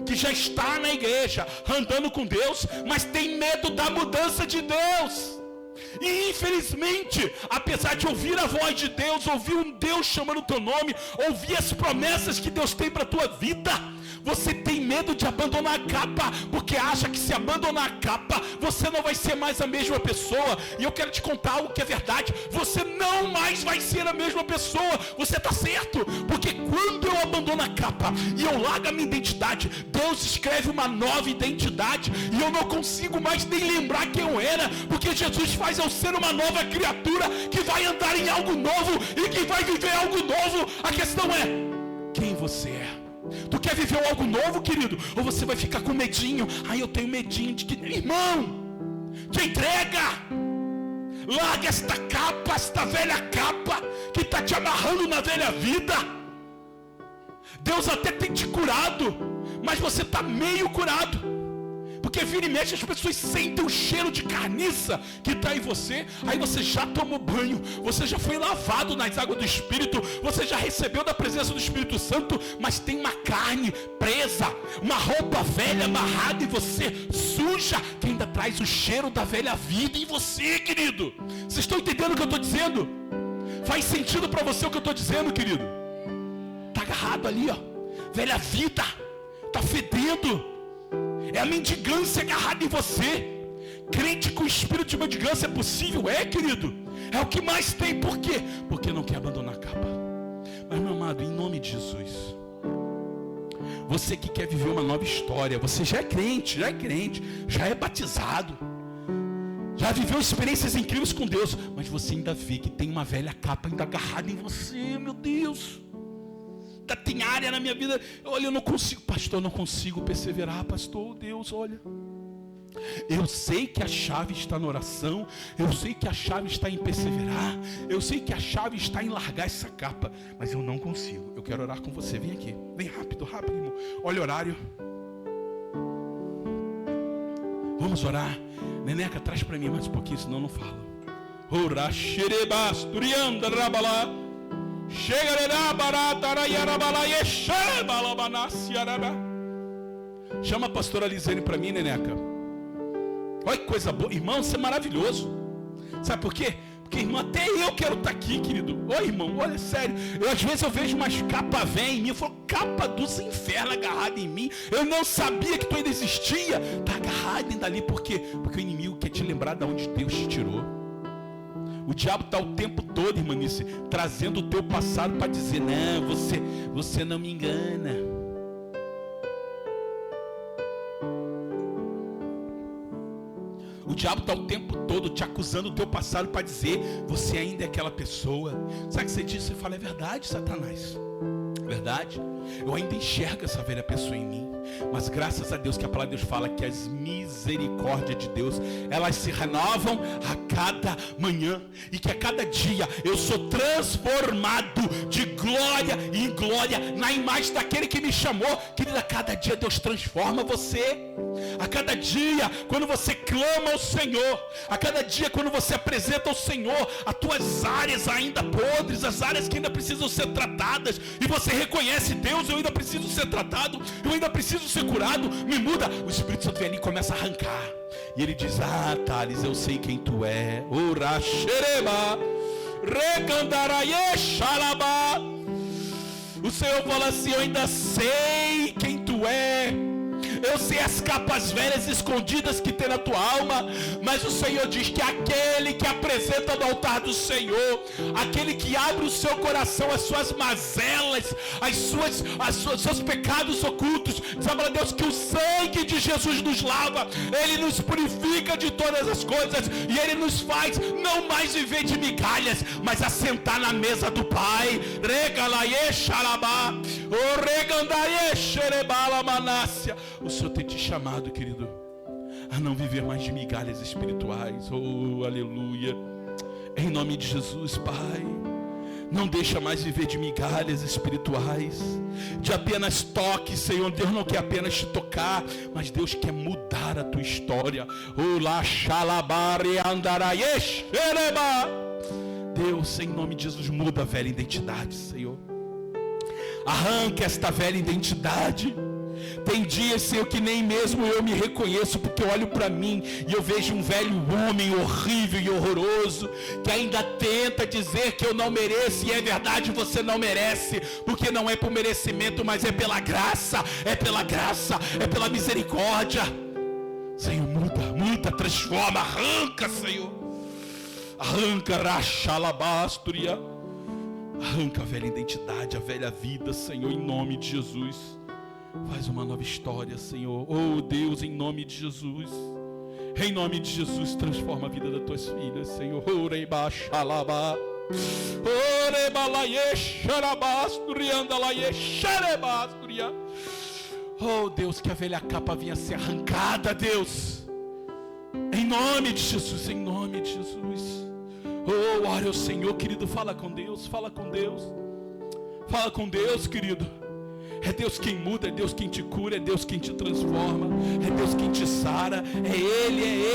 [SPEAKER 2] que já está na igreja, andando com Deus, mas tem medo da mudança de Deus. E infelizmente, apesar de ouvir a voz de Deus, ouvir um Deus chamando o teu nome, ouvir as promessas que Deus tem para a tua vida, você tem medo de abandonar a capa, porque acha que se abandonar a capa, você não vai ser mais a mesma pessoa. E eu quero te contar algo que é verdade: você não mais vai ser a mesma pessoa. Você está certo, porque quando eu abandono a capa e eu largo a minha identidade, Deus escreve uma nova identidade, e eu não consigo mais nem lembrar quem eu era, porque Jesus faz eu ser uma nova criatura, que vai andar em algo novo e que vai viver algo novo. A questão é: quem você é? Tu quer viver algo novo, querido? Ou você vai ficar com medinho? Eu tenho medinho de que... Irmão, te entrega. Larga esta capa, esta velha capa que está te amarrando na velha vida. Deus até tem te curado, mas você está meio curado, porque vira e mexe as pessoas sentem o cheiro de carniça que está em você. Aí você já tomou banho, você já foi lavado nas águas do Espírito, você já recebeu da presença do Espírito Santo, mas tem uma carne presa, uma roupa velha amarrada em você, suja, que ainda traz o cheiro da velha vida em você, querido. Vocês estão entendendo o que eu estou dizendo? Faz sentido para você o que eu estou dizendo, querido? Está agarrado ali, ó, velha vida, está fedendo. É a mendigância agarrada em você. Crente com espírito de mendigância é possível? É, querido. É o que mais tem. Por quê? Porque não quer abandonar a capa. Mas, meu amado, em nome de Jesus, você que quer viver uma nova história, você já é crente, já é batizado, já viveu experiências incríveis com Deus, mas você ainda vê que tem uma velha capa ainda agarrada em você. Meu Deus, tem área na minha vida, olha, eu não consigo, pastor, eu não consigo perseverar, pastor, Deus, olha, eu sei que a chave está na oração, eu sei que a chave está em perseverar, eu sei que a chave está em largar essa capa, mas eu não consigo. Eu quero orar com você, vem aqui, vem rápido, irmão, olha o horário, vamos orar. Neneca, traz para mim mais um pouquinho, senão eu não falo. Ora xerebas, turianda rabalá. Chega barata arayarabala yeshalabalabanasiaraba. Chama a pastora Lisane para mim, Neneca. Olha que coisa boa, irmão, isso é maravilhoso. Sabe por quê? Porque, irmão, até eu quero estar aqui, querido. Ô, irmão, olha, sério. Às vezes eu vejo umas capas vêm em mim. Eu falo, capa dos infernos agarrada em mim. Eu não sabia que tu ainda existia. Está agarrado ainda ali. Por quê? Porque o inimigo quer te lembrar de onde Deus te tirou. O diabo está o tempo todo, irmanice, trazendo o teu passado para dizer, não, você não me engana. O diabo está o tempo todo te acusando do teu passado para dizer, você ainda é aquela pessoa. Sabe o que você diz? Você fala, é verdade, Satanás. Verdade? Eu ainda enxergo essa velha pessoa em mim. Mas graças a Deus que a palavra de Deus fala que as misericórdias de Deus, elas se renovam a cada manhã. E que a cada dia eu sou transformado de glória em glória na imagem daquele que me chamou. Querida, a cada dia Deus transforma você. A cada dia, quando você clama ao Senhor, a cada dia, quando você apresenta ao Senhor as tuas áreas ainda podres, as áreas que ainda precisam ser tratadas, e você reconhece, Deus, eu ainda preciso ser tratado, eu ainda preciso ser curado, me muda. O Espírito Santo vem ali e começa a arrancar. E ele diz, Thales, eu sei quem tu é. Ora xereba, recandaraie xalabá. O Senhor fala assim, eu ainda sei quem tu é. Eu sei as capas velhas escondidas que tem na tua alma, mas o Senhor diz que aquele que apresenta no altar do Senhor, aquele que abre o seu coração, as suas mazelas, os seus pecados ocultos, sabe a Deus que o sangue de Jesus nos lava, Ele nos purifica de todas as coisas, e Ele nos faz não mais viver de migalhas, mas assentar na mesa do Pai. Regalaie xalabá, o regandaie xerebala manácia. O Senhor tem te chamado, querido, a não viver mais de migalhas espirituais. Oh, aleluia. Em nome de Jesus, Pai, não deixa mais viver de migalhas espirituais, de apenas toque, Senhor. Deus não quer apenas te tocar, mas Deus quer mudar a tua história. Oh, la xalabare andarayesh ereba. Deus, em nome de Jesus, muda a velha identidade, Senhor. Arranca esta velha identidade. Tem dias, Senhor, que nem mesmo eu me reconheço, porque eu olho para mim e eu vejo um velho homem horrível e horroroso, que ainda tenta dizer que eu não mereço, e é verdade, você não merece, porque não é por merecimento, mas é pela graça, é pela misericórdia. Senhor, muda, transforma, arranca, Senhor, arranca, rachalabastria, arranca a velha identidade, a velha vida, Senhor, em nome de Jesus. Faz uma nova história, Senhor. Oh Deus, em nome de Jesus. Em nome de Jesus, transforma a vida das tuas filhas, Senhor. Oh Deus, que a velha capa vinha ser arrancada, Deus. Em nome de Jesus, em nome de Jesus. Oh, ora ao Senhor, querido, fala com Deus, fala com Deus. Fala com Deus, querido. É Deus quem muda, é Deus quem te cura, é Deus quem te transforma, é Deus quem te sara, é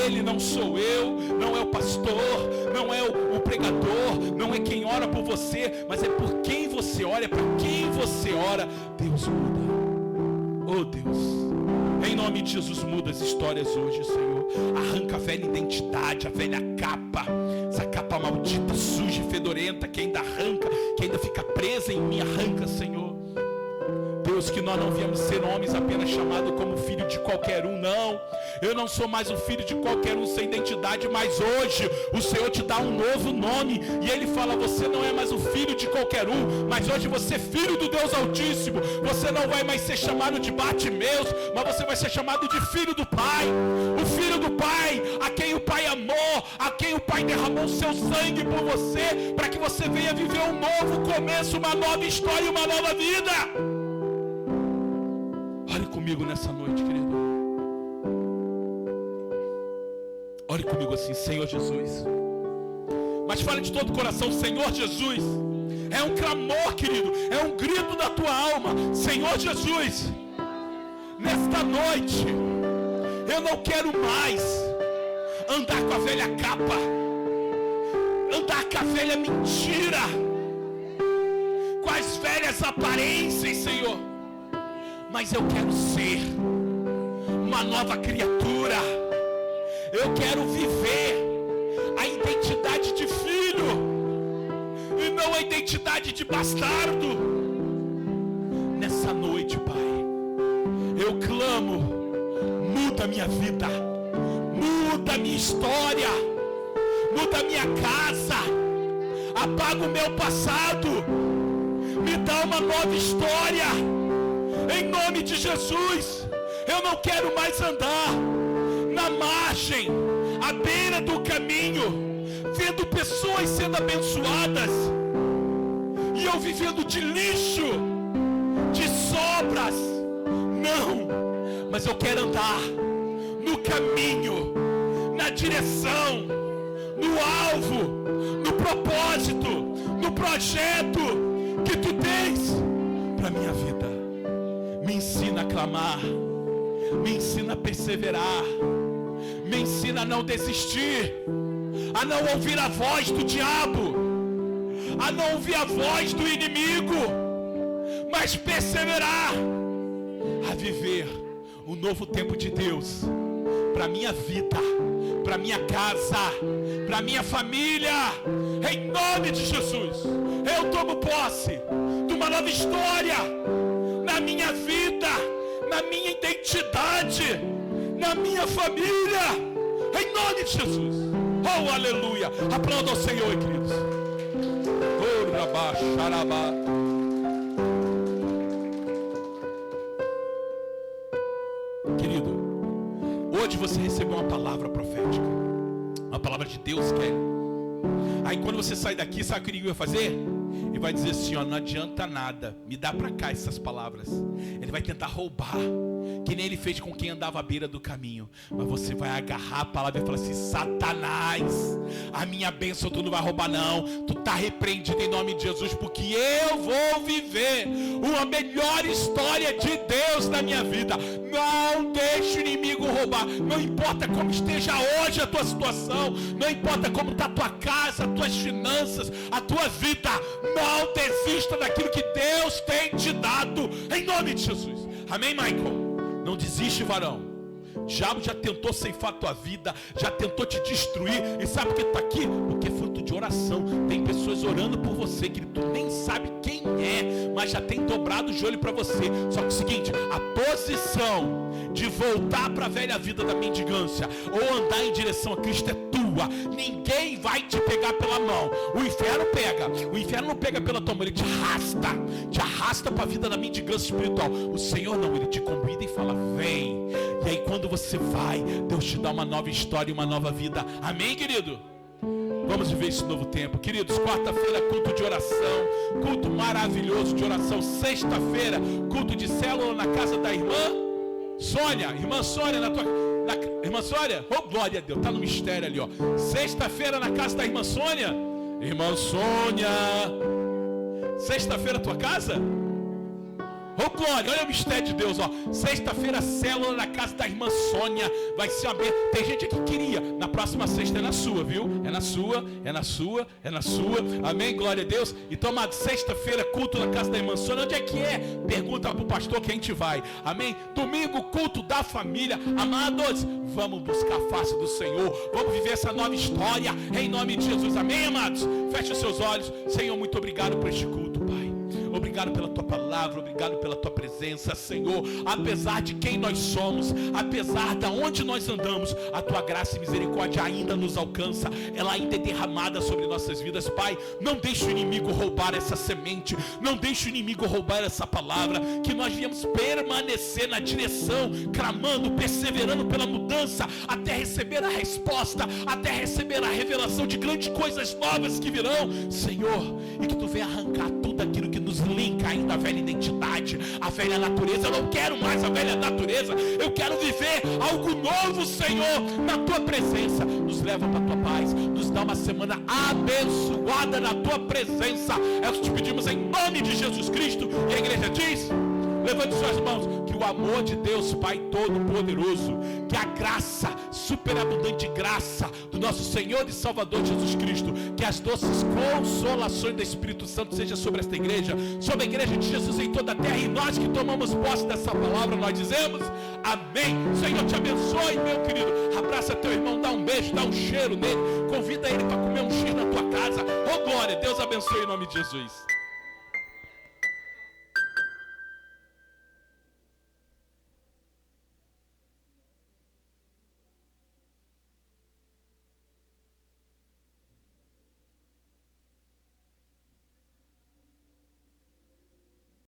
[SPEAKER 2] Ele, não sou eu, não é o pastor, não é o pregador, não é quem ora por você, mas é por quem você ora, é por quem você ora. Deus muda, oh Deus, em nome de Jesus, muda as histórias hoje, Senhor. Arranca a velha identidade, a velha capa, essa capa maldita, suja e fedorenta, que ainda arranca, que ainda fica presa em mim, arranca, Senhor. Deus, que nós não viemos ser homens apenas chamados como filho de qualquer um, não. Eu não sou mais um filho de qualquer um sem identidade, mas hoje o Senhor te dá um novo nome, e Ele fala, você não é mais um filho de qualquer um, mas hoje você é filho do Deus Altíssimo. Você não vai mais ser chamado de Bartimeus, mas você vai ser chamado de filho do Pai. O filho do Pai, a quem o Pai amou, a quem o Pai derramou o seu sangue por você, para que você venha viver um novo começo, uma nova história, uma nova vida. Ore comigo nessa noite, querido. Ore comigo assim, Senhor Jesus. Mas fale de todo o coração, Senhor Jesus. É um clamor, querido, é um grito da tua alma. Senhor Jesus, nesta noite eu não quero mais andar com a velha capa. com a velha mentira, com as velhas aparências, Senhor. Mas eu quero ser uma nova criatura. Eu quero viver a identidade de filho e não a identidade de bastardo. Nessa noite, Pai, eu clamo: muda a minha vida, muda a minha história, muda a minha casa, apaga o meu passado, me dá uma nova história, em nome de Jesus. Eu não quero mais andar na margem, à beira do caminho, vendo pessoas sendo abençoadas e eu vivendo de lixo, de sobras. Não, mas eu quero andar no caminho, na direção, no alvo, no propósito, no projeto que tu tens para minha vida. Me ensina a clamar, me ensina a perseverar, me ensina a não desistir, a não ouvir a voz do diabo, a não ouvir a voz do inimigo, mas perseverar, a viver o novo tempo de Deus para minha vida, para minha casa, para minha família, em nome de Jesus. Eu tomo posse de uma nova história na minha vida, na minha identidade, na minha família, em nome de Jesus. Oh, aleluia. Aplauda ao Senhor, queridos. Oh, rabá, xarabá. Querido, hoje você recebeu uma palavra profética, uma palavra de Deus, Kelly. Aí quando você sai daqui, sabe o que ele vai fazer? Ele vai dizer assim, ó, não adianta nada, me dá pra cá essas palavras. Ele vai tentar roubar, que nem ele fez com quem andava à beira do caminho. Mas você vai agarrar a palavra e falar assim: Satanás, a minha bênção tu não vai roubar não. Tu tá repreendido em nome de Jesus, porque eu vou viver uma melhor história de Deus na minha vida. Não deixe o inimigo roubar. Não importa como esteja hoje a tua situação, não importa como está a tua casa, as tuas finanças, a tua vida. Não desista daquilo que Deus tem te dado, em nome de Jesus. Amém, Michael? Não desiste, varão. O diabo já tentou ceifar a tua vida, já tentou te destruir. E sabe por que tu está aqui? Porque é fruto de oração. Tem pessoas orando por você que tu nem sabe quem é, mas já tem dobrado o joelho para você. Só que é o seguinte, a posição de voltar para a velha vida da mendigância ou andar em direção a Cristo é tua. Ninguém vai te pegar pela mão. O inferno pega. O inferno não pega pela tua mão, ele te arrasta para a vida da mendigância espiritual. O Senhor não, ele te convida e fala: vem. E aí quando você vai, Deus te dá uma nova história e uma nova vida. Amém, querido? Vamos viver esse novo tempo. Queridos, quarta-feira, culto de oração, culto maravilhoso de oração. Sexta-feira, culto de célula na casa da irmã Sônia. Irmã Sônia, irmã Sônia, oh glória a Deus, tá no mistério ali, ó. Sexta-feira na casa da irmã Sônia. Irmã Sônia, sexta-feira tua casa? Oh glória, olha o mistério de Deus, ó. Sexta-feira, célula na casa da irmã Sônia. Vai ser uma bênção. Tem gente aqui que queria. Na próxima sexta é na sua, viu? É na sua. Amém, glória a Deus. Então, amado, sexta-feira, culto na casa da irmã Sônia. Onde é que é? Pergunta pro pastor que a gente vai. Amém? Domingo, culto da família. Amados, vamos buscar a face do Senhor. Vamos viver essa nova história em nome de Jesus. Amém, amados? Feche os seus olhos. Senhor, muito obrigado por este culto, Pai. Obrigado pela tua palavra, obrigado pela tua presença, Senhor. Apesar de quem nós somos, apesar de onde nós andamos, a tua graça e misericórdia ainda nos alcança. Ela ainda é derramada sobre nossas vidas, Pai. Não deixe o inimigo roubar essa semente, não deixe o inimigo roubar essa palavra. Que nós viemos permanecer na direção, clamando, perseverando pela mudança, até receber a resposta, até receber a revelação de grandes coisas novas que virão, Senhor. E que tu venha arrancar tudo aquilo que nos linka ainda a velha identidade, a velha natureza. Eu não quero mais a velha natureza, eu quero viver algo novo, Senhor, na tua presença. Nos leva para a tua paz, nos dá uma semana abençoada na tua presença. É o que te pedimos em nome de Jesus Cristo. E a igreja diz, levante suas mãos, que o amor de Deus Pai Todo-Poderoso, que a graça, superabundante graça do nosso Senhor e Salvador Jesus Cristo, que as doces consolações do Espírito Santo seja sobre esta igreja, sobre a igreja de Jesus em toda a terra, e nós que tomamos posse dessa palavra, nós dizemos amém. Senhor te abençoe, meu querido. Abraça teu irmão, dá um beijo, dá um cheiro nele, convida ele para comer um X na tua casa. Oh glória, Deus abençoe em nome de Jesus.